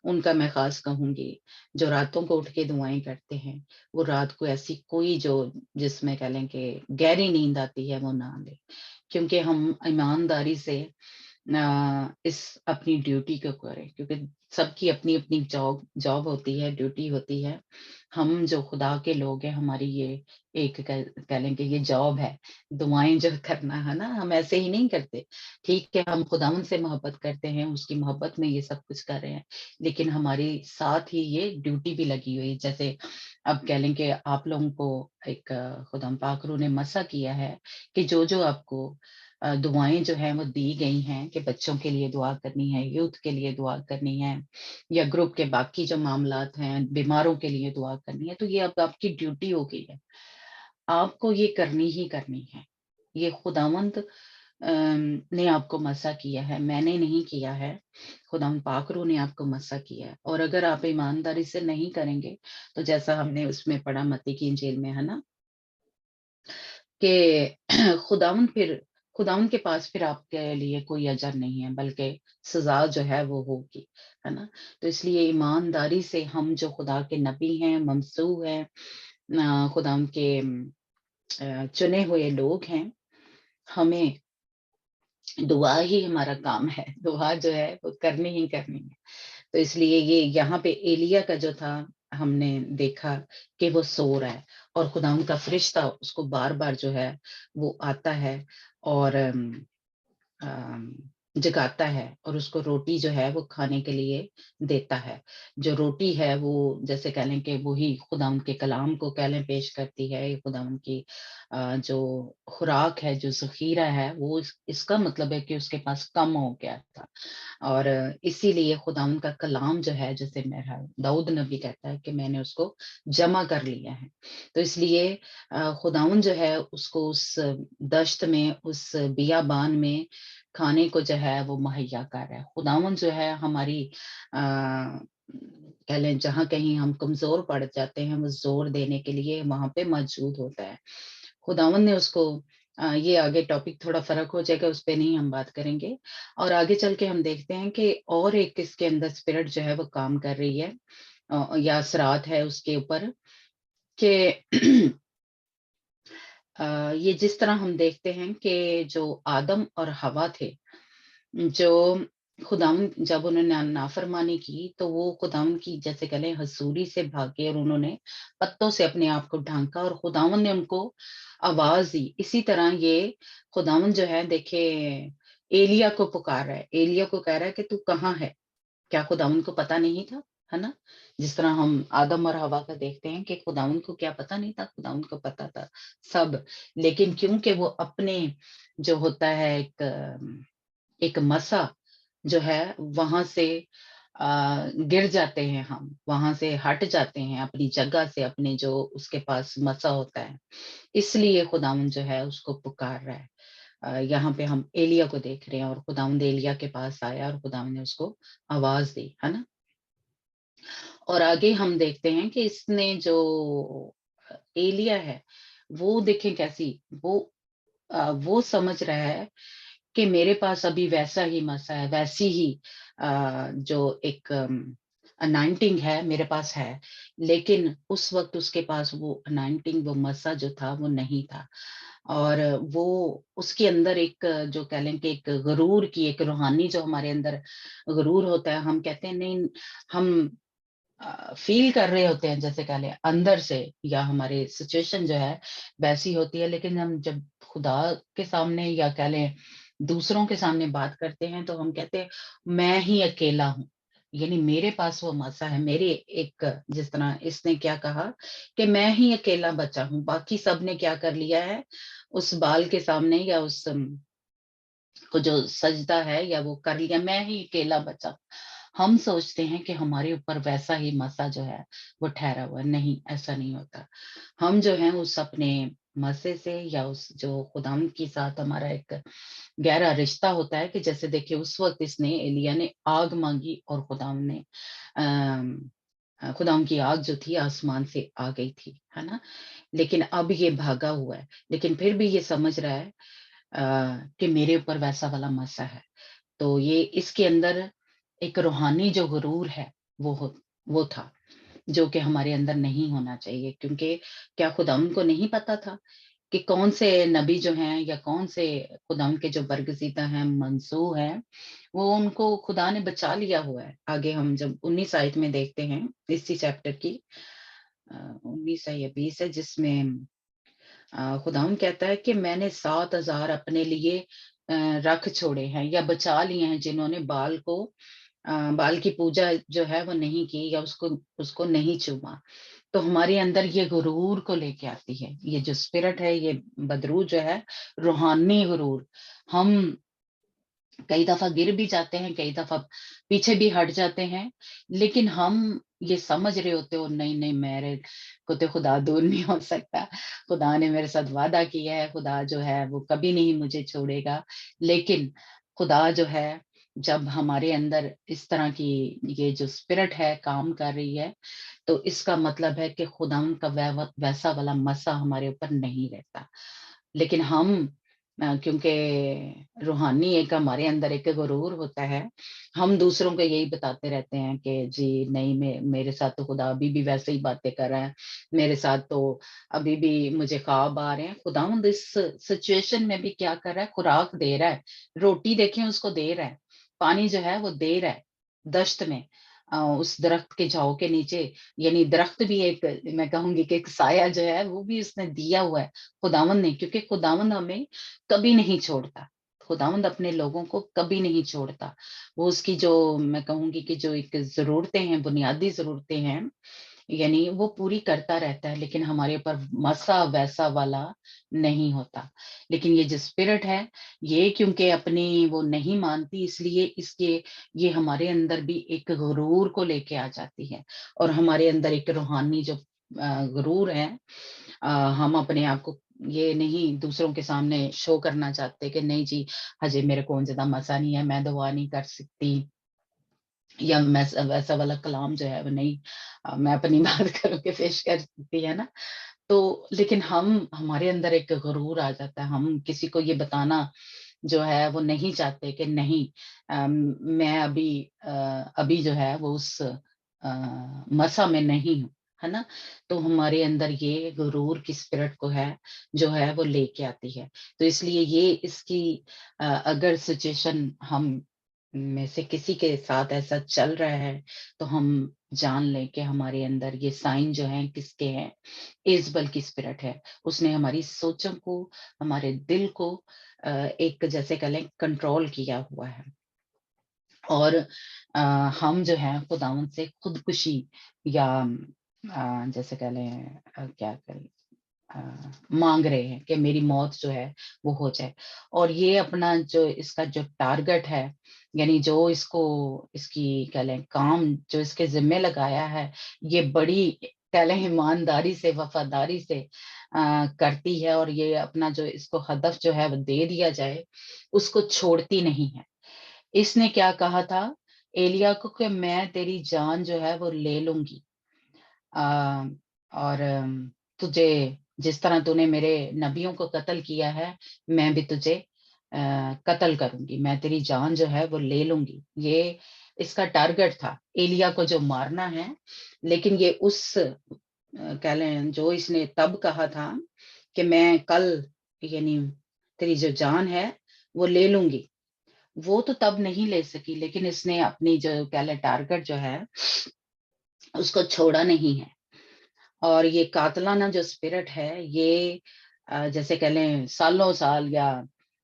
S1: उनका मैं खास कहूंगी। जो रातों को उठ के दुआएं करते हैं, वो रात को ऐसी कोई जो जिसमें कह लें कि गहरी नींद आती है वो ना ले, क्योंकि हम ईमानदारी से इस अपनी ड्यूटी को करें, क्योंकि सबकी अपनी अपनी जॉब जॉब होती है, ड्यूटी होती है। हम जो खुदा के लोग हैं, हमारी ये एक कह लें कि ये जॉब है, दुआएं जो करना है ना, हम ऐसे ही नहीं करते। ठीक है, हम खुदावन से मोहब्बत करते हैं, उसकी मोहब्बत में ये सब कुछ कर रहे हैं, लेकिन हमारे साथ ही ये ड्यूटी भी लगी हुई है। जैसे अब कह लें कि आप लोगों को एक खुदा पाकरू ने मसा किया है कि जो जो आपको दुआएं जो है वो दी गई हैं कि बच्चों के लिए दुआ करनी है, यूथ के लिए दुआ करनी है, या ग्रुप के बाकी जो मामलात हैं, बीमारों के लिए दुआ करनी है, तो ये अब आपकी ड्यूटी हो गई है, आपको ये करनी ही करनी है। ये खुदावंद ने आपको मसा किया है, मैंने नहीं किया है, खुदावंद पाकरू ने आपको मसा किया है। और अगर आप ईमानदारी से नहीं करेंगे, तो जैसा हमने उसमें पढ़ा मत्ती की इंजील में, है ना, कि खुदावंद के पास फिर आपके लिए कोई अजर नहीं है, बल्कि सजा जो है वो होगी, है ना। तो इसलिए ईमानदारी से हम जो खुदा के नबी हैं, ममसू हैं, खुदावंद के चुने हुए लोग हैं, हमें दुआ ही हमारा काम है, दुआ जो है वो करनी ही करनी है। तो इसलिए ये यहाँ पे एलिया का जो था, हमने देखा कि वो सो रहा है, और खुदावंद का फरिश्ता उसको बार बार जो है वो आता है और जगाता है, और उसको रोटी जो है वो खाने के लिए देता है। जो रोटी है वो जैसे कह लें कि वही खुदावंद के कलाम को कह लें पेश करती है। खुदावंद की जो खुराक है, जो जखीरा है, वो इसका मतलब है कि उसके पास कम हो गया था, और इसीलिए खुदावंद का कलाम जो है, जैसे मेरा दाऊद नबी कहता है कि मैंने उसको जमा कर लिया है। तो इसलिए खुदावंद जो है उसको उस दश्त में, उस बियाबान में खाने को जो है वो मुहैया कर रहा है। खुदावंद जो है हमारी कह लें जहाँ कहीं हम कमजोर पड़ जाते हैं, वो जोर देने के लिए वहां पे मौजूद होता है। खुदावंद ने उसको ये आगे टॉपिक थोड़ा फर्क हो जाएगा, उस पे नहीं हम बात करेंगे। और आगे चल के हम देखते हैं कि और एक इसके अंदर स्पिरिट जो है वो काम कर रही है, या असरात है उसके ऊपर, कि ये जिस तरह हम देखते हैं कि जो आदम और हवा थे, जो खुदावंद जब उन्होंने नाफरमानी की, तो वो खुदावंद की जैसे कह लें हजूरी से भागे, और उन्होंने पत्तों से अपने आप को ढांका, और खुदावंद ने उनको आवाज दी। इसी तरह ये खुदावंद जो है, देखे, एलिया को पुकार रहा है, एलिया को कह रहा है कि तू कहाँ है। क्या खुदावंद को पता नहीं था, है ना? जिस तरह हम आदम और हवा का देखते हैं कि खुदावंद को क्या पता नहीं था, खुदावंद को पता था सब। लेकिन क्योंकि वो अपने जो होता है एक मसा जो है, वहां से गिर जाते हैं, हम वहां से हट जाते हैं अपनी जगह से, अपने जो उसके पास मसा होता है, इसलिए खुदावंद जो है उसको पुकार रहा है। यहाँ पे हम एलिया को देख रहे हैं, और खुदावंद एलिया के पास आया और खुदावंद ने उसको आवाज दी, है ना। और आगे हम देखते हैं कि इसने जो एलिया है, वो देखें कैसी, वो समझ रहा है कि मेरे पास अभी वैसा ही मसा है, वैसी ही जो एक अनाइंटिंग है, मेरे पास है, लेकिन उस वक्त उसके पास वो अनाइंटिंग, वो मसा जो था वो नहीं था। और वो उसके अंदर एक जो कह लें कि एक गुरूर की, एक रूहानी जो हमारे अंदर गुरूर होता है, हम कहते हैं नहीं, हम फील कर रहे होते हैं जैसे कह लें अंदर से, या हमारे सिचुएशन जो है वैसी होती है, लेकिन हम जब खुदा के सामने या कह लें दूसरों के सामने बात करते हैं तो हम कहते हैं मैं ही अकेला हूँ, यानी मेरे पास वो मसा है, मेरे एक, जिस तरह इसने क्या कहा कि मैं ही अकेला बचा हूँ, बाकी सब ने क्या कर लिया है उस बाल के सामने, या उस को जो सजदा है या वो कर लिया, मैं ही अकेला बचा। हम सोचते हैं कि हमारे ऊपर वैसा ही मसा जो है वो ठहरा हुआ है। नहीं, ऐसा नहीं होता। हम जो है उस अपने मसे से, या उस जो खुदावंद के साथ हमारा एक गहरा रिश्ता होता है, कि जैसे देखिए उस वक्त इसने, एलिय्याह ने आग मांगी और खुदावंद ने खुदावंद की आग जो थी आसमान से आ गई थी, है ना। लेकिन अब ये भागा हुआ है, लेकिन फिर भी ये समझ रहा है कि मेरे ऊपर वैसा वाला मसा है। तो ये इसके अंदर एक रूहानी जो गुरूर है वो था, जो कि हमारे अंदर नहीं होना चाहिए, क्योंकि क्या खुदावंद को नहीं पता था कि कौन से नबी जो हैं, या कौन से खुदावंद के जो बरगज़ीदा हैं, मंसूह हैं, वो उनको खुदा ने बचा लिया हुआ है। आगे हम जब 19 आयत में देखते हैं इसी चैप्टर की 19 है या 20 है, जिसमें खुदावंद कहता है कि मैंने 7,000 अपने लिए रख छोड़े हैं या बचा लिए हैं, जिन्होंने बाल की पूजा जो है वो नहीं की, या उसको उसको नहीं चूमा। तो हमारे अंदर ये गुरूर को लेके आती है, ये जो स्पिरिट है, ये बदरू जो है, रूहानी गुरूर। हम कई दफा गिर भी जाते हैं, कई दफा पीछे भी हट जाते हैं, लेकिन हम ये समझ रहे होते हो नहीं नहीं, मेरे को तो खुदा दूर नहीं हो सकता, खुदा ने मेरे साथ वादा किया है, खुदा जो है वो कभी नहीं मुझे छोड़ेगा। लेकिन खुदा जो है, जब हमारे अंदर इस तरह की ये जो स्पिरिट है काम कर रही है, तो इसका मतलब है कि खुदा का वैसा वाला मसा हमारे ऊपर नहीं रहता। लेकिन हम क्योंकि रूहानी एक हमारे अंदर एक गुरूर होता है, हम दूसरों को यही बताते रहते हैं कि जी नहीं, मेरे साथ तो खुदा अभी भी वैसे ही बातें कर रहा है, मेरे साथ तो अभी भी मुझे ख्वाब आ रहे हैं। खुदावंद इस सिचुएशन में भी क्या कर रहा है, खुराक दे रहा है, रोटी देखें उसको दे रहा है, पानी जो है वो दे रहा है दश्त में, उस दरख्त के झाओ के नीचे, यानी दरख्त भी एक, मैं कहूंगी कि एक साया जो है वो भी उसने दिया हुआ है खुदावंद ने, क्योंकि खुदावंद हमें कभी नहीं छोड़ता, खुदावंद अपने लोगों को कभी नहीं छोड़ता। वो उसकी जो, मैं कहूंगी कि जो एक जरूरतें हैं, बुनियादी जरूरतें हैं, यानी वो पूरी करता रहता है, लेकिन हमारे ऊपर मसा वैसा वाला नहीं होता। लेकिन ये जो स्पिरिट है, ये क्योंकि अपनी वो नहीं मानती, इसलिए इसके ये हमारे अंदर भी एक गुरूर को लेके आ जाती है, और हमारे अंदर एक रूहानी जो गुरूर है, हम अपने आप को ये नहीं दूसरों के सामने शो करना चाहते कि नहीं जी, हजे मेरे को ज्यादा मसा नहीं है, मैं दुआ नहीं कर सकती, या मैं वैसा वाला कलाम जो है वो नहीं, मैं अपनी बात करके पेश कर सकती है ना। तो लेकिन हम, हमारे अंदर एक गुरूर आ जाता है, हम किसी को ये बताना जो है वो नहीं चाहते कि नहीं, मैं अभी जो है वो उस मसा में नहीं हूँ, है ना। तो हमारे अंदर ये गुरूर की स्पिरिट को है जो है वो लेके आती है। तो इसलिए ये इसकी अगर सिचुएशन हम में से किसी के साथ ऐसा चल रहा है, तो हम जान लें कि हमारे अंदर ये साइन जो हैं किसके हैं, इजबल की स्पिरिट है। उसने हमारी सोचों को, हमारे दिल को एक जैसे कह लें कंट्रोल किया हुआ है, और हम जो है खुदावंद से खुदकुशी या जैसे कह लें क्या करें, मांग रहे हैं कि मेरी मौत जो है वो हो जाए। और ये अपना जो इसका जो टारगेट है, यानी जो इसको इसकी कह लें काम जो इसके जिम्मे लगाया है, ये बड़ी कह लें ईमानदारी से, वफादारी से करती है, और ये अपना जो इसको हदफ जो है वो दे दिया जाए, उसको छोड़ती नहीं है। इसने क्या कहा था एलिया को कि मैं तेरी जान जो है वो ले लूंगी, आ, और तुझे, जिस तरह तूने मेरे नबियों को कत्ल किया है, मैं भी तुझे कत्ल करूंगी, मैं तेरी जान जो है वो ले लूंगी। ये اس کا ٹارگٹ تھا ایلیا کو جو مارنا ہے، لیکن یہ اس کہہ لیں جو اس نے تب کہا تھا کہ میں کل یعنی تیری جو جان ہے وہ لے لوں گی، وہ تو تب نہیں لے سکی، لیکن اس نے اپنی جو کہہ لیں ٹارگٹ جو ہے اس کو چھوڑا نہیں ہے. اور یہ قاتلانہ جو اسپرٹ ہے یہ جیسے کہہ لیں سالوں سال یا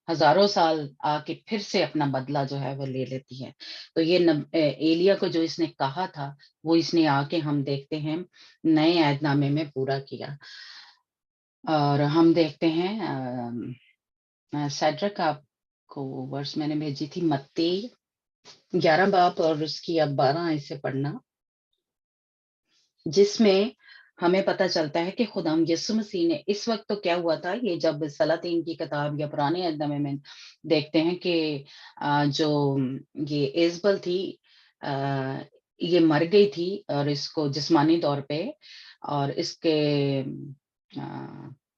S1: ہزاروں سال آ کے پھر سے اپنا بدلہ جو ہے وہ لے لیتی ہے. تو یہ ایلیا کو جو اس نے کہا تھا وہ اس نے آ کے ہم دیکھتے ہیں نئے عہد نامے میں پورا کیا. اور ہم دیکھتے ہیں سیڈرک آپ کو ورس میں نے بھیجی تھی متی 11 باب اور اس کی اب 12 ایسے پڑھنا، جس میں ہمیں پتہ چلتا ہے کہ خدا یسوع مسیح نے اس وقت تو کیا ہوا تھا، یہ جب سلاطین کی کتاب یا پرانے عہد نامے میں دیکھتے ہیں کہ جو یہ ایزبل تھی یہ مر گئی تھی اور اس کو جسمانی طور پہ، اور اس کے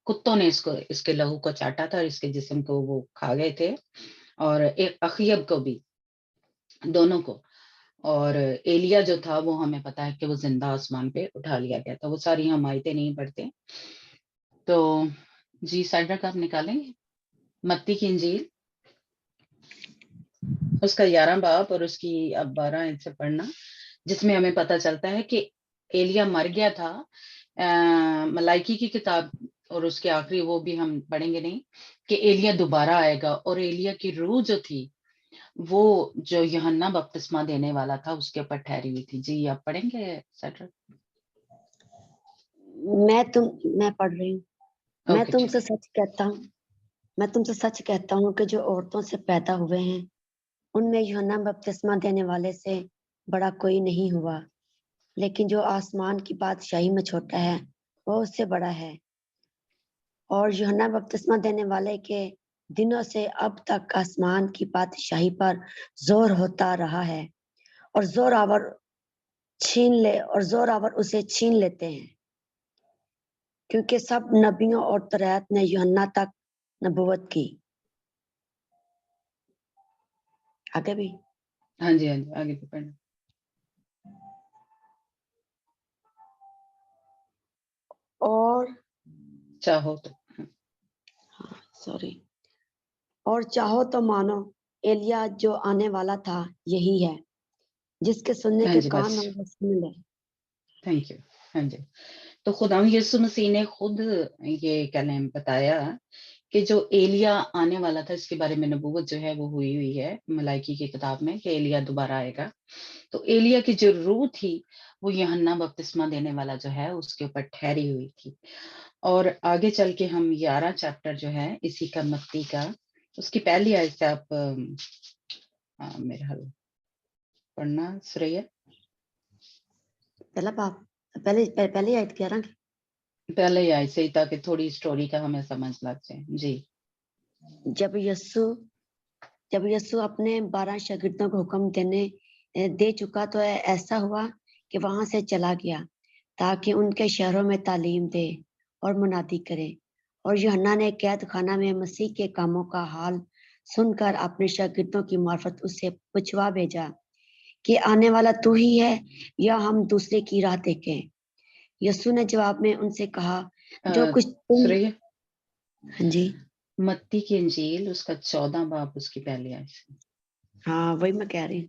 S1: کتوں نے اس کے لہو کو چاٹا تھا اور اس کے جسم کو وہ کھا گئے تھے، اور ایک اخیب کو بھی، دونوں کو. اور ایلیا جو تھا وہ ہمیں پتا ہے کہ وہ زندہ آسمان پہ اٹھا لیا گیا تھا. وہ ساری ہم آیتیں نہیں پڑھتے. تو جی سیڈرک آپ نکالیں گے متی کی انجیل اس کا 11 باب اور اس کی اب 12 سے پڑھنا، جس میں ہمیں پتا چلتا ہے کہ ایلیا مر گیا تھا. ملائکی کی کتاب اور اس کے آخری وہ بھی ہم پڑھیں گے نہیں کہ ایلیا دوبارہ آئے گا، اور ایلیا کی روح جو تھی وہ جو یوحنا بپتسمہ دینے والا تھا اس کے اوپر ٹھہری ہوئی تھی. جی آپ پڑھیں گے سیڈرک؟
S2: میں پڑھ رہی ہوں. میں
S1: اوکے
S2: تم سے سچ کہتا ہوں کہ جو عورتوں سے پیدا ہوئے ہیں ان میں یوحنا بپتسمہ دینے والے سے بڑا کوئی نہیں ہوا، لیکن جو آسمان کی بادشاہی میں چھوٹا ہے وہ اس سے بڑا ہے. اور یوحنا بپتسمہ دینے والے کے دنوں سے اب تک آسمان کی بادشاہی پر زور ہوتا رہا ہے، اور زور آور اسے چھین لیتے ہیں، کیونکہ سب نبیوں اور تورات نے یوحنا تک نبوت کی. آگے بھی
S1: ہاں جی آگے بھی پڑھنا.
S2: اور
S1: چاہو تو
S2: اور چاہو تو مانو ایلیا جو آنے والا تھا یہی ہے، جس کے سننے
S1: ہاں
S2: کے
S1: جی
S2: کان
S1: بس
S2: ہوں وہ سن لے.
S1: Thank you. ہاں جی تو خدا یسوع مسیح نے خود یہ کہنے بتایا کہ جو ایلیا آنے والا تھا اس کے بارے میں نبوت جو ہے وہ ہوئی ہے ملائکی کی کتاب میں کہ ایلیا دوبارہ آئے گا. تو ایلیا کی جو روح تھی وہ یوحنا بپتسمہ دینے والا جو ہے اس کے اوپر ٹھہری ہوئی تھی. اور آگے چل کے ہم 11 چیپٹر جو ہے اسی کا متی کا اس کی پہلی آیت سے آپ میرے حال پڑھنا سریا.
S2: پہلا باپ پہلی آیت 11 کی
S1: پہلے ہی آیت سے ہی تاکہ تھوڑی اسٹوری کا ہمیں سمجھ لگ جائے. جی
S2: جب یسوع اپنے 12 شاگردوں کو حکم دے چکا تو ایسا ہوا کہ وہاں سے چلا گیا تاکہ ان کے شہروں میں تعلیم دے اور منادی کرے. اور یوحنا نے قید خانہ میں مسیح کے کاموں کا حال سن کر اپنے شاگردوں کی معرفت اس سے پوچھوا بھیجا کہ آنے والا تو ہی ہے یا ہم دوسرے کی راہ دیکھیں. یسوع نے جواب میں ان سے کہا جو کچھ
S1: سریا
S2: ہاں جی
S1: متی کی انجیل اس کا 14 باب اس کی پہلی آیت سے.
S2: ہاں وہی میں کہہ رہی ہوں.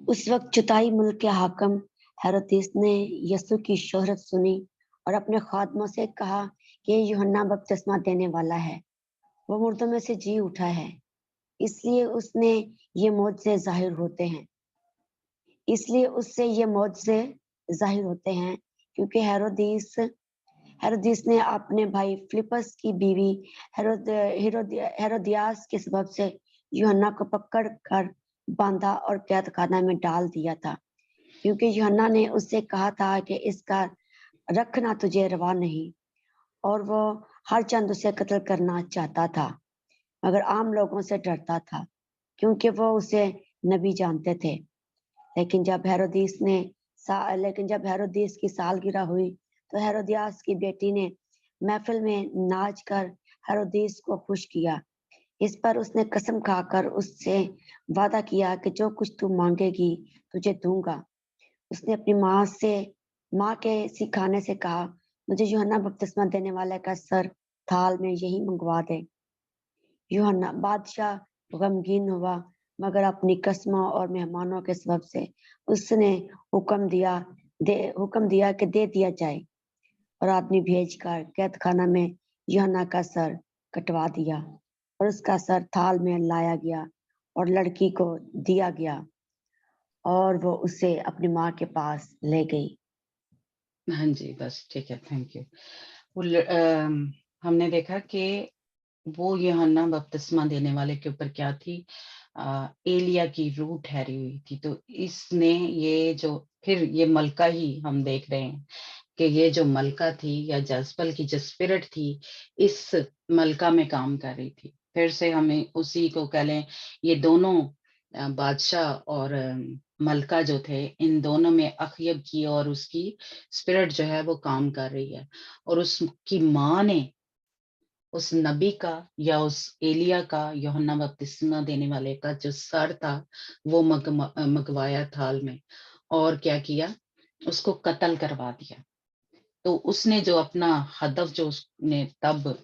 S2: اس وقت چتائی ملک کے حاکم ہیرودیس نے یسوع کی شہرت سنی اور اپنے خادموں سے کہا کہ یوحنا بپتسمہ دینے والا ہے، وہ مردوں میں سے جی اٹھا ہے، اس لیے اس سے یہ معجزے ظاہر ہوتے ہیں کیونکہ ہیرودیس نے اپنے بھائی فلپس کی بیوی ہیرودیاس کے سبب سے یوحنا کو پکڑ کر باندھا اور قید خانہ میں ڈال دیا تھا، کیونکہ یوحنا نے اس سے کہا تھا کہ اس کا رکھنا تجھے روا نہیں، اور وہ ہر چند اسے قتل کرنا چاہتا تھا مگر عام لوگوں سے ڈرتا تھا کیونکہ وہ اسے نبی جانتے تھے.
S4: लेकिन जब हेरोदीस की सालगिरह हुई तो हेरोदियास की बेटी ने महफिल में नाच कर हेरोदीस को खुश किया। इस पर उसने कसम खाकर उससे वादा किया कि जो कुछ तू मांगेगी तुझे दूंगा। उसने अपनी माँ के सिखाने से कहा, मुझे यूहन्ना बपतिस्मा देने वाले का सर थाल में यही मंगवा दे। यूहन्ना बादशाह गमगीन हुआ, मगर अपनी कस्मों और मेहमानों के सबब से उसने हुक्म दिया कि दे दिया जाए, और आदमी भेजकर कैद खाना में यूहन्ना का सर कटवा दिया और उसका सर थाल में लाया गया और लड़की को दिया गया और वो उसे अपनी माँ के पास ले गई।
S1: हाँ जी, बस ठीक है, थैंक यू। हमने देखा कि वो यूहन्ना बपतिस्मा देने वाले के ऊपर क्या थी, एलिया की रूह ठहरी हुई थी। तो इसने ये जो फिर ये मलका ही हम देख रहे हैं कि ये जो मलका थी या जज़बल की जो स्पिरिट थी, इस मलका में काम कर रही थी। फिर से हमें उसी को कह लें, ये दोनों बादशाह और मलका जो थे, इन दोनों में अखयब की और उसकी स्पिरिट जो है वो काम कर रही है। और उसकी माँ ने उस नबी का या उस एलिया का, यूहन्ना बपतिस्मा देने वाले का जो सर था वो मंगवाया थाल में, और क्या किया, उसको कत्ल करवा दिया। तो उसने जो अपना हदफ जो उसने तब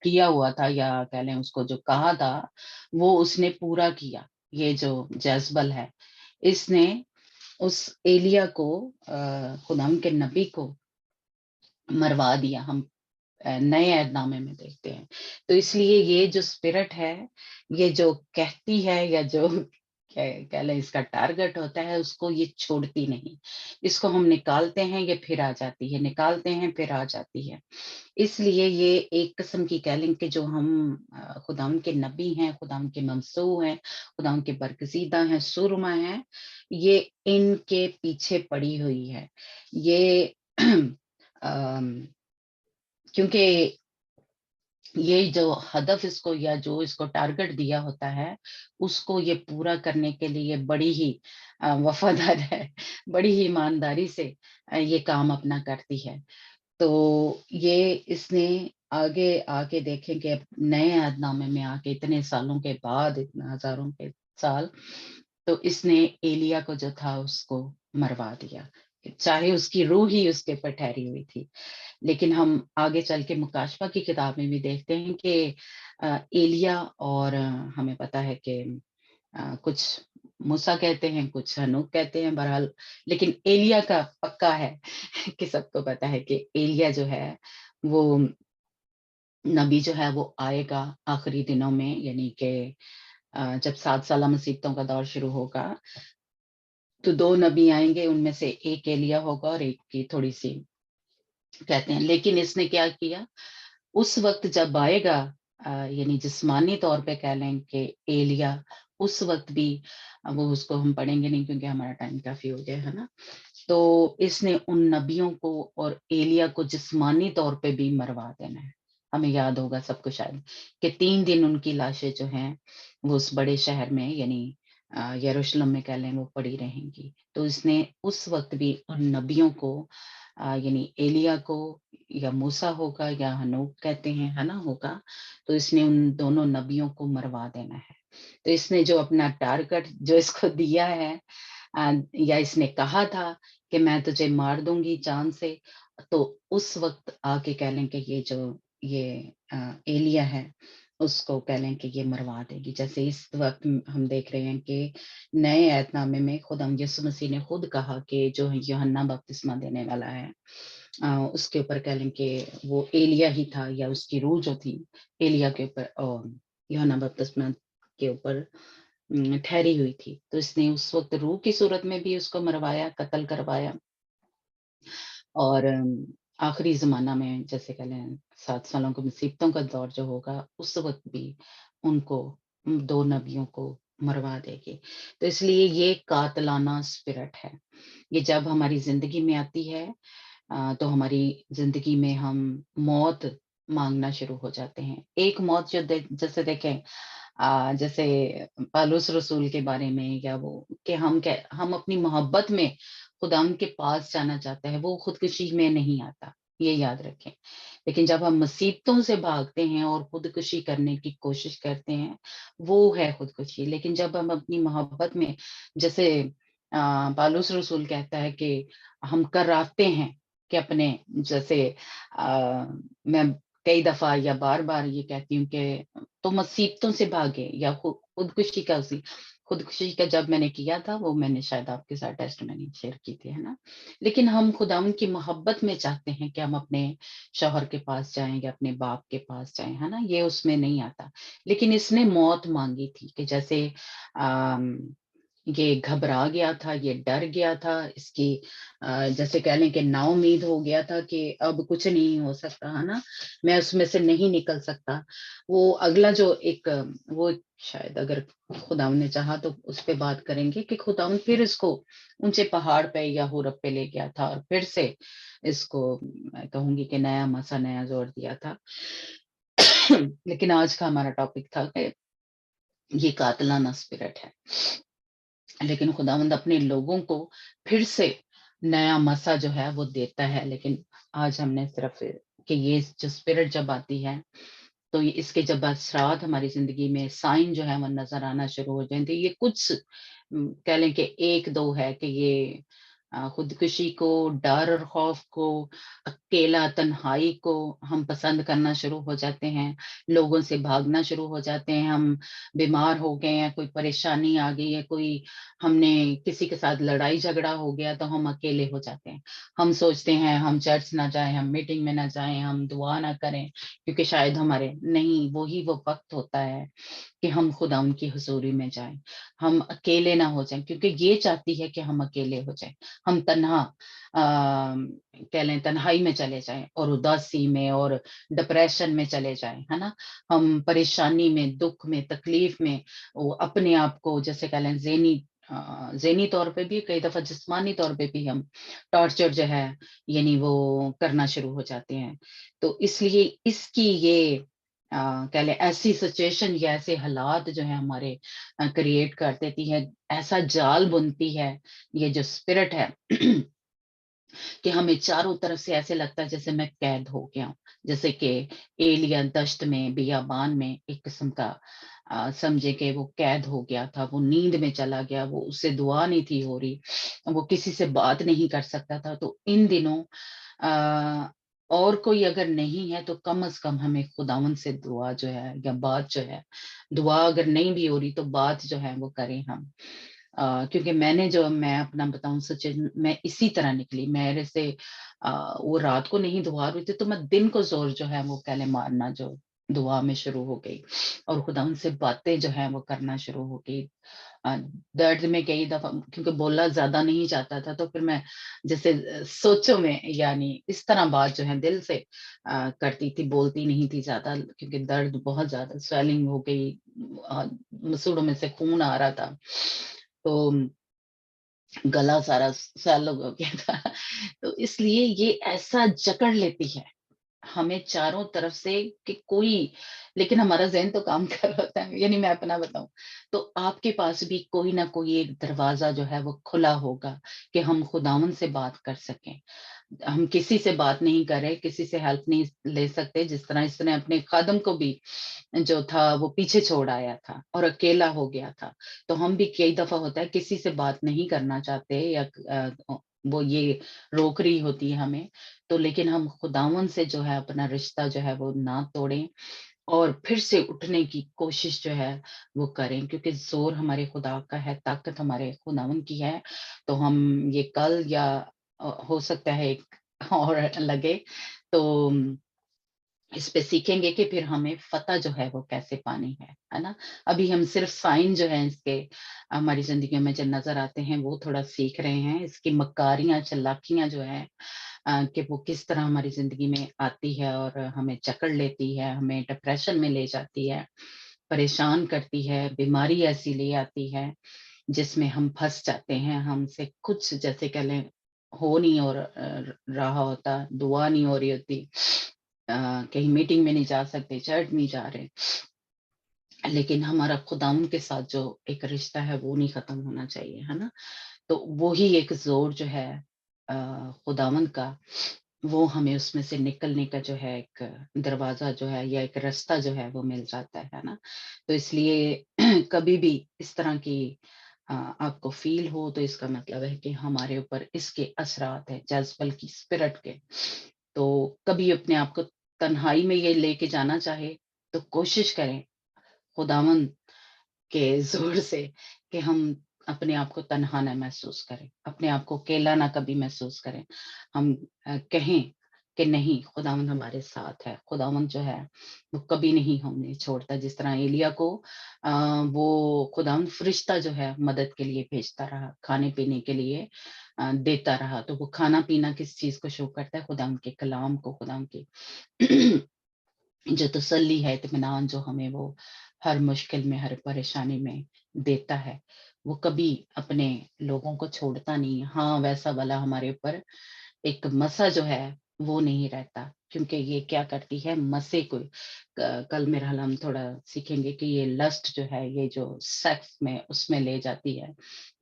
S1: किया हुआ था, या कह लें उसको जो कहा था, वो उसने पूरा किया। ये जो जज़बल है, इसने उस एलिया को, खुदाम के नबी को मरवा दिया। हम नए ऐहदनामे में देखते हैं। तो इसलिए ये जो स्पिरिट है, ये जो कहती है या जो कह लें इसका टारगेट होता है, उसको ये छोड़ती नहीं। इसको हम निकालते हैं, ये फिर आ जाती है, निकालते हैं फिर आ जाती है। इसलिए ये एक किस्म की कह लें कि जो हम खुदाम के नबी हैं, खुदाम के ममसू हैं, खुदाम के बरगजीदा हैं, सुरमा हैं, ये इनके पीछे पड़ी हुई है। ये क्योंकि ये जो हदफ इसको या जो इसको टारगेट दिया होता है, उसको ये पूरा करने के लिए बड़ी ही वफादार है, बड़ी ही ईमानदारी से ये काम अपना करती है। तो ये इसने आगे आके देखें कि नए ऐहदनामे में आके इतने सालों के बाद, इतने हजारों के साल, तो इसने एलिया को जो था उसको मरवा दिया, चाहे उसकी रूह ही उसके ऊपर ठहरी हुई थी। लेकिन हम आगे चल के मुकाशफा की किताब में भी देखते हैं कि एलिया और हमें पता है कि कुछ मूसा कहते हैं, कुछ हनूक कहते हैं, बहरहाल लेकिन एलिया का पक्का है कि सबको पता है कि एलिया जो है वो नबी जो है वो आएगा आखिरी दिनों में, यानी कि जब 7 साला मुसीबतों का दौर शुरू होगा तो 2 नबी आएंगे, उनमें से एक एलिया होगा और एक की थोड़ी सी कहते हैं। लेकिन इसने क्या किया, उस वक्त जब आएगा, यानी जिस्मानी तौर पे कह लें कि एलिया, उस वक्त भी वो उसको हम पढ़ेंगे नहीं क्योंकि हमारा टाइम काफी हो गया है ना। तो इसने उन नबियों को और एलिया को जिस्मानी तौर पे भी मरवा देना है। हमें याद होगा सबको शायद कि 3 दिन उनकी लाशें जो हैं वो उस बड़े शहर में, यानी यरूशलेम में कह लें, वो पड़ी रहेंगी। तो इसने उस वक्त भी उन नबियों को, यानी एलिया को, या मूसा होगा या हनूक कहते हैं, है ना, होगा, तो इसने उन दोनों नबियों को मरवा देना है। तो इसने जो अपना टारगेट जो इसको दिया है, या इसने कहा था कि मैं तुझे मार दूंगी जान से, तो उस वक्त आके कह लें कि ये एलिया है, उसको कह लें कि ये मरवा देगी। जैसे इस वक्त हम देख रहे हैं कि नए ऐहदनामे में खुद हम यीशु मसीह ने खुद कहा कि जो यूहन्ना बपतिस्मा देने वाला है, उसके ऊपर कह लें कि वो एलिया ही था, या उसकी रूह जो थी एलिया के ऊपर, यूहन्ना बपतिस्मा के ऊपर ठहरी हुई थी। तो इसने उस वक्त रूह की सूरत में भी उसको मरवाया, कत्ल करवाया, और आखिरी जमाना में जैसे कह लें 7 सालों की मुसीबतों का दौर जो होगा, उस वक्त भी उनको 2 नबियों को मरवा देगी। तो इसलिए ये कातलाना स्पिरिट है। ये जब हमारी जिंदगी में आती है, तो हमारी जिंदगी में हम मौत मांगना शुरू हो जाते हैं। एक मौत जो जैसे देखें, जैसे पालूस रसूल के बारे में, या वो कि हम अपनी मोहब्बत में खुदाम के पास जाना चाहते हैं, वो खुदकुशी में नहीं आता, ये याद रखें। लेकिन जब हम मुसीबतों से भागते हैं और खुदकुशी करने की कोशिश करते हैं, वो है खुदकुशी। लेकिन जब हम अपनी मोहब्बत में, जैसे पालूस रसूल कहता है कि हम कराते हैं कि अपने, जैसे मैं कई दफा या बार बार ये कहती हूँ कि तो मुसीबतों से भागे, या खुदकुशी का जब मैंने किया था, वो मैंने शायद आपके साथ टेस्टमनी शेयर की थी, है ना। लेकिन हम खुदावंद की मोहब्बत में चाहते हैं कि हम अपने शौहर के पास जाएं या अपने बाप के पास जाएं, है ना, ये उसमें नहीं आता। लेकिन इसने मौत मांगी थी कि जैसे ये घबरा गया था, ये डर गया था, इसकी जैसे कह लें कि नाउम्मीद हो गया था कि अब कुछ नहीं हो सकता, है ना, मैं उसमें से नहीं निकल सकता। वो अगला जो एक वो शायद अगर खुदावंद ने चाहा तो उस पे बात करेंगे कि खुदावंद फिर इसको ऊंचे पहाड़ पे या हुरब पे ले गया था और फिर से इसको, मैं कहूंगी कि नया मसा, नया जोर दिया था। लेकिन आज का हमारा टॉपिक था कि ये कातलाना स्पिरिट है, लेकिन खुदावंद अपने लोगों को फिर से नया मसा जो है वो देता है। लेकिन आज हमने सिर्फ कि ये जो स्पिरिट जब आती है, तो ये इसके जब असरात हमारी जिंदगी में, साइन जो है वो नजर आना शुरू हो जाते हैं। ये कुछ कह लें कि एक दो है कि ये खुदकुशी को, डर और खौफ को, अकेला तन्हाई को हम पसंद करना शुरू हो जाते हैं, लोगों से भागना शुरू हो जाते हैं। हम बीमार हो गए हैं, कोई परेशानी आ गई है, कोई हमने किसी के साथ लड़ाई झगड़ा हो गया, तो हम अकेले हो जाते हैं। हम सोचते हैं हम चर्च ना जाएं, हम मीटिंग में ना जाएं, हम दुआ ना करें, क्योंकि शायद हमारे नहीं, वही वो वक्त होता है कि हम खुदा उनकी हुजूरी में जाएं, हम अकेले ना हो जाएं, क्योंकि ये चाहती है कि हम अकेले हो जाएं, हम तन्हा कह लें तन्हाई में चले जाएं और उदासी में और डिप्रेशन में चले जाएं, है ना। हम परेशानी में, दुख में, तकलीफ में वो अपने आप को, जैसे कह लें ज़हनी तौर पे भी, कई दफा जिस्मानी तौर पे भी हम टॉर्चर जो है यानी वो करना शुरू हो जाते हैं। तो इसलिए इसकी ये कह लें ऐसी सिचुएशन या ऐसे हालात जो है हमारे क्रिएट कर देती है, ऐसा जाल बुनती है ये जो स्पिरिट है कि हमें चारों तरफ से ऐसे लगता है जैसे मैं कैद हो गया हूं। जैसे कि एलिया दश्त में, बियाबान में एक किस्म का समझे कि वो कैद हो गया था, वो नींद में चला गया, वो उससे दुआ नहीं थी हो रही, वो किसी से बात नहीं कर सकता था। तो इन दिनों आ, और कोई अगर नहीं है तो कम से कम हमें खुदावंद से दुआ जो है या बात जो है, दुआ अगर नहीं भी हो रही तो बात जो है वो करें हम। क्योंकि मैं अपना बताऊं सच, मैं इसी तरह निकली मेरे से। वो रात को नहीं दुआ रही थी तो मैं दिन को जोर जो है वो कहले मारना जो दुआ में शुरू हो गई, और खुदा उनसे बातें जो है वो करना शुरू हो गई। दर्द में कई दफा, क्योंकि बोला ज्यादा नहीं जाता था, तो फिर मैं जैसे सोचों में यानी इस तरह बात जो है दिल से करती थी, बोलती नहीं थी ज्यादा, क्योंकि दर्द बहुत ज्यादा, स्वेलिंग हो गई, मसूड़ों में से खून आ रहा था, तो गला सारा सैल हो गया था। तो इसलिए ये ऐसा जकड़ लेती है हमें चारों तरफ से कि कोई, लेकिन हमारा ज़हन तो काम कर रहा होता है। यानी मैं अपना बताऊं तो आपके पास भी कोई ना कोई एक दरवाजा जो है वो खुला होगा कि हम खुदावन से बात कर सकें। हम किसी से बात नहीं कर रहे, किसी से हेल्प नहीं ले सकते, जिस तरह इसने अपने खादम को भी जो था वो पीछे छोड़ आया था और अकेला हो गया था। तो हम भी कई दफा होता है किसी से बात नहीं करना चाहते, या वो ये रोक रही होती है हमें, तो लेकिन हम खुदावन से जो है अपना रिश्ता जो है वो ना तोड़ें और फिर से उठने की कोशिश जो है वो करें, क्योंकि जोर हमारे खुदा का है, ताकत हमारे खुदावन की है। तो हम ये कल या हो सकता है एक और लगे तो इस पे सीखेंगे कि फिर हमें फतह जो है वो कैसे पानी है ना। अभी हम सिर्फ साइन जो है इसके हमारी जिंदगी में जो नजर आते हैं वो थोड़ा सीख रहे हैं, इसकी मकारियां चालाकियां जो है कि वो किस तरह हमारी जिंदगी में आती है और हमें जकड़ लेती है, हमें डिप्रेशन में ले जाती है, परेशान करती है, बीमारी ऐसी ले आती है जिसमें हम फंस जाते हैं। हमसे कुछ जैसे कह लें हो नहीं और रहा होता, दुआ नहीं हो रही होती, कहीं मीटिंग में नहीं जा सकते, चर्च नहीं जा रहे, लेकिन हमारा खुदावंद के साथ जो एक रिश्ता है वो नहीं खत्म होना चाहिए, है ना? तो वो ही एक जोर जो है खुदावंद का, वो हमें उसमें से निकलने का जो है एक दरवाजा जो है या एक रास्ता जो है वो मिल जाता है ना? तो इसलिए कभी भी इस तरह की आपको फील हो तो इसका मतलब है कि हमारे ऊपर इसके असरात है जज्बल की स्पिरिट के। तो कभी अपने आप को तन्हाई में ये लेके जाना चाहे तो कोशिश करें खुदावंद के ज़ोर से कि हम अपने आप को तन्हा ना महसूस करें, अपने आप को अकेला ना कभी महसूस करें। हम कहें कि नहीं, खुदावंद हमारे साथ है, खुदावंद जो है वो कभी नहीं हमें छोड़ता। जिस तरह एलिय्याह को वो खुदावंद फरिश्ता जो है मदद के लिए भेजता रहा, खाने-पीने के लिए देता रहा। तो वो खाना-पीना किस चीज़ को शो करता है? खुदावंद के कलाम को, खुदावंद की जो तसल्ली है, इत्मीनान जो हमें वो हर मुश्किल में, हर परेशानी में देता है, वो कभी अपने लोगों को छोड़ता नहीं है। हाँ, वैसा वाला हमारे ऊपर एक मसा जो है, वो नहीं रहता, क्योंकि ये क्या करती है, मसे को कल मेरा ख़्याल हम थोड़ा सीखेंगे कि ये लस्ट जो है, ये जो सेक्स में उसमें ले जाती है।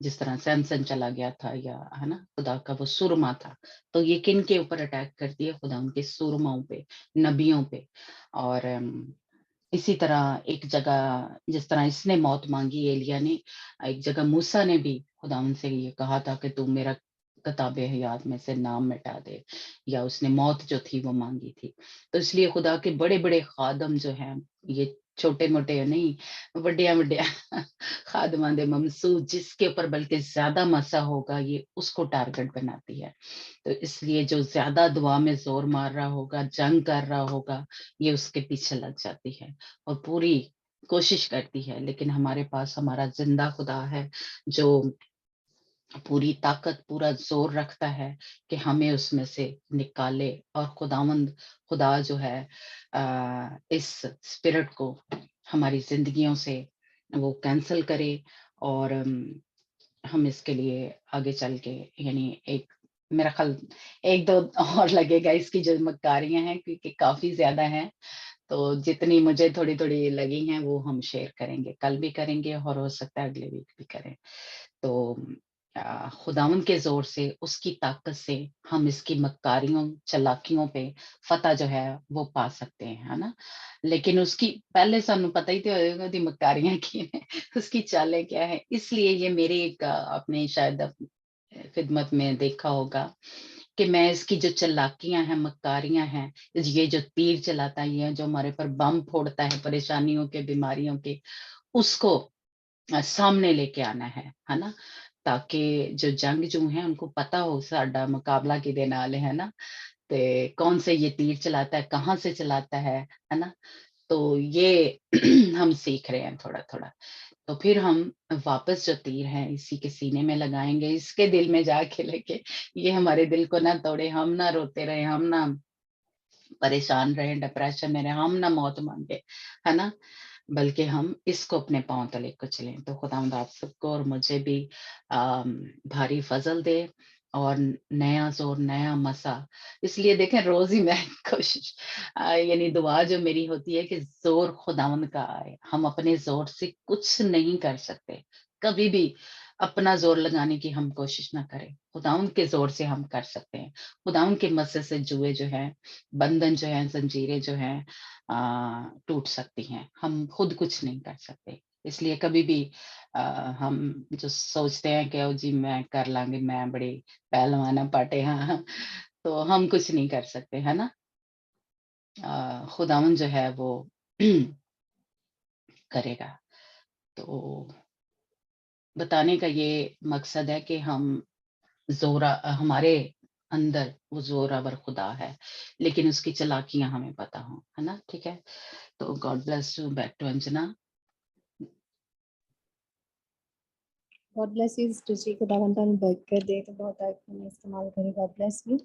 S1: जिस तरह सैमसन चला गया था या है ना, खुदा का वो सुरमा था, तो ये किन के ऊपर अटैक करती है? खुदा उनके सुरमाओं पे, नबियों पे। और इसी तरह एक जगह जिस तरह इसने मौत मांगी एलिय्याह ने, एक जगह मूसा ने भी खुदावंद से ये कहा था कि तू मेरा किताबे हयात में से नाम मिटा दे, या उसने मौत जो थी वो मांगी थी। तो इसलिए खुदा के बड़े-बड़े खादम जो हैं, ये छोटे-मोटे नहीं, वड्डिया-वड्डिया खादमां दे ममसूद जिसके ऊपर बल्कि ज़्यादा मसा होगा, ये उसको टारगेट बनाती है। तो इसलिए जो ज़्यादा दुआ में ज़ोर मार रहा होगा, जंग कर रहा होगा, ये उसके पीछे लग जाती है और पूरी कोशिश करती है। लेकिन हमारे पास हमारा ज़िंदा खुदा है, जो पूरी ताकत, पूरा ज़ोर रखता है कि हमें उसमें से निकाले। और खुदावंद खुदा जो है इस स्पिरिट को हमारी ज़िंदगियों से वो कैंसल करे। और हम इसके लिए आगे चल के, यानी एक मेरा ख्याल 1-2 और लगेगा इसकी जो मक्कारियाँ हैं, क्योंकि काफ़ी ज़्यादा हैं। तो जितनी मुझे थोड़ी-थोड़ी लगी हैं वो हम शेयर करेंगे, कल भी करेंगे और हो सकता है अगले वीक भी करें। तो खुदावंद के ज़ोर से, उसकी ताकत से हम इसकी मक्कारियों, चालाकियों पे फ़तह जो है वो पा सकते हैं, है ना? लेकिन उसकी पहले सानू पता ही तो होएगा ओदी मक्कारियाँ की ने, उसकी चालें क्या है। इसलिए ये मेरे एक आपने शायद खिदमत में देखा होगा कि मैं इसकी जो चालाकियाँ हैं, मक्कारियाँ हैं, ये जो तीर चलाता है, ये जो हमारे ऊपर बम फोड़ता है परेशानियों के, बीमारियों के, उसको सामने लेके आना है ना? ताकि जो जंगजू हैं उनको पता हो साडा मुकाबला किहदे नाल है ना? ते कौन से ये तीर चलाता है, कहाँ से चलाता है ना? तो ये हम सीख रहे हैं थोड़ा-थोड़ा। तो फिर हम वापस जो तीर है इसी के सीने में लगाएँगे, इसके दिल में जाके लेके, ये हमारे दिल को ना तोड़े, हम ना रोते रहें, हम ना परेशान रहें, डिप्रेशन में रहें, हम ना मौत माँगे, है ना? बल्कि हम इसको अपने पाँव तले कुचलें। तो खुदावंद आप सबको और मुझे भी भारी फ़ज़ल दे और नया ज़ोर, नया मसा। इसलिए देखें रोज़ ही मैं कोशिश यानी दुआ जो मेरी होती है कि ज़ोर खुदावंद का आए। हम अपने ज़ोर से कुछ नहीं कर सकते, कभी भी अपना ज़ोर लगाने की हम कोशिश ना करें। खुदावंद के ज़ोर से हम कर सकते हैं। खुदावंद के मसे से जुए जो हैं, बंधन जो हैं, ज़ंजीरें जो हैं टूट सकती हैं। हम खुद कुछ नहीं कर सकते। इसलिए कभी भी अ, हम जो सोचते हैं कि ओ जी मैं कर लाँगे, मैं बड़ी पहलवान पाटे हाँ, तो हम कुछ नहीं कर सकते, है ना? खुदावंद जो है वो करेगा। तो बताने का ये मकसद है कि हम हमारे अंदर वो ज़ोरावर खुदा है, लेकिन उसकी चालाकियाँ हमें पता हों, है ना? ठीक है? तो God bless you, back to Anjana.
S5: God bless you sister ji, खुदावंद बरकत दे, तो बहुत आयत में इस्तेमाल करें। God bless you.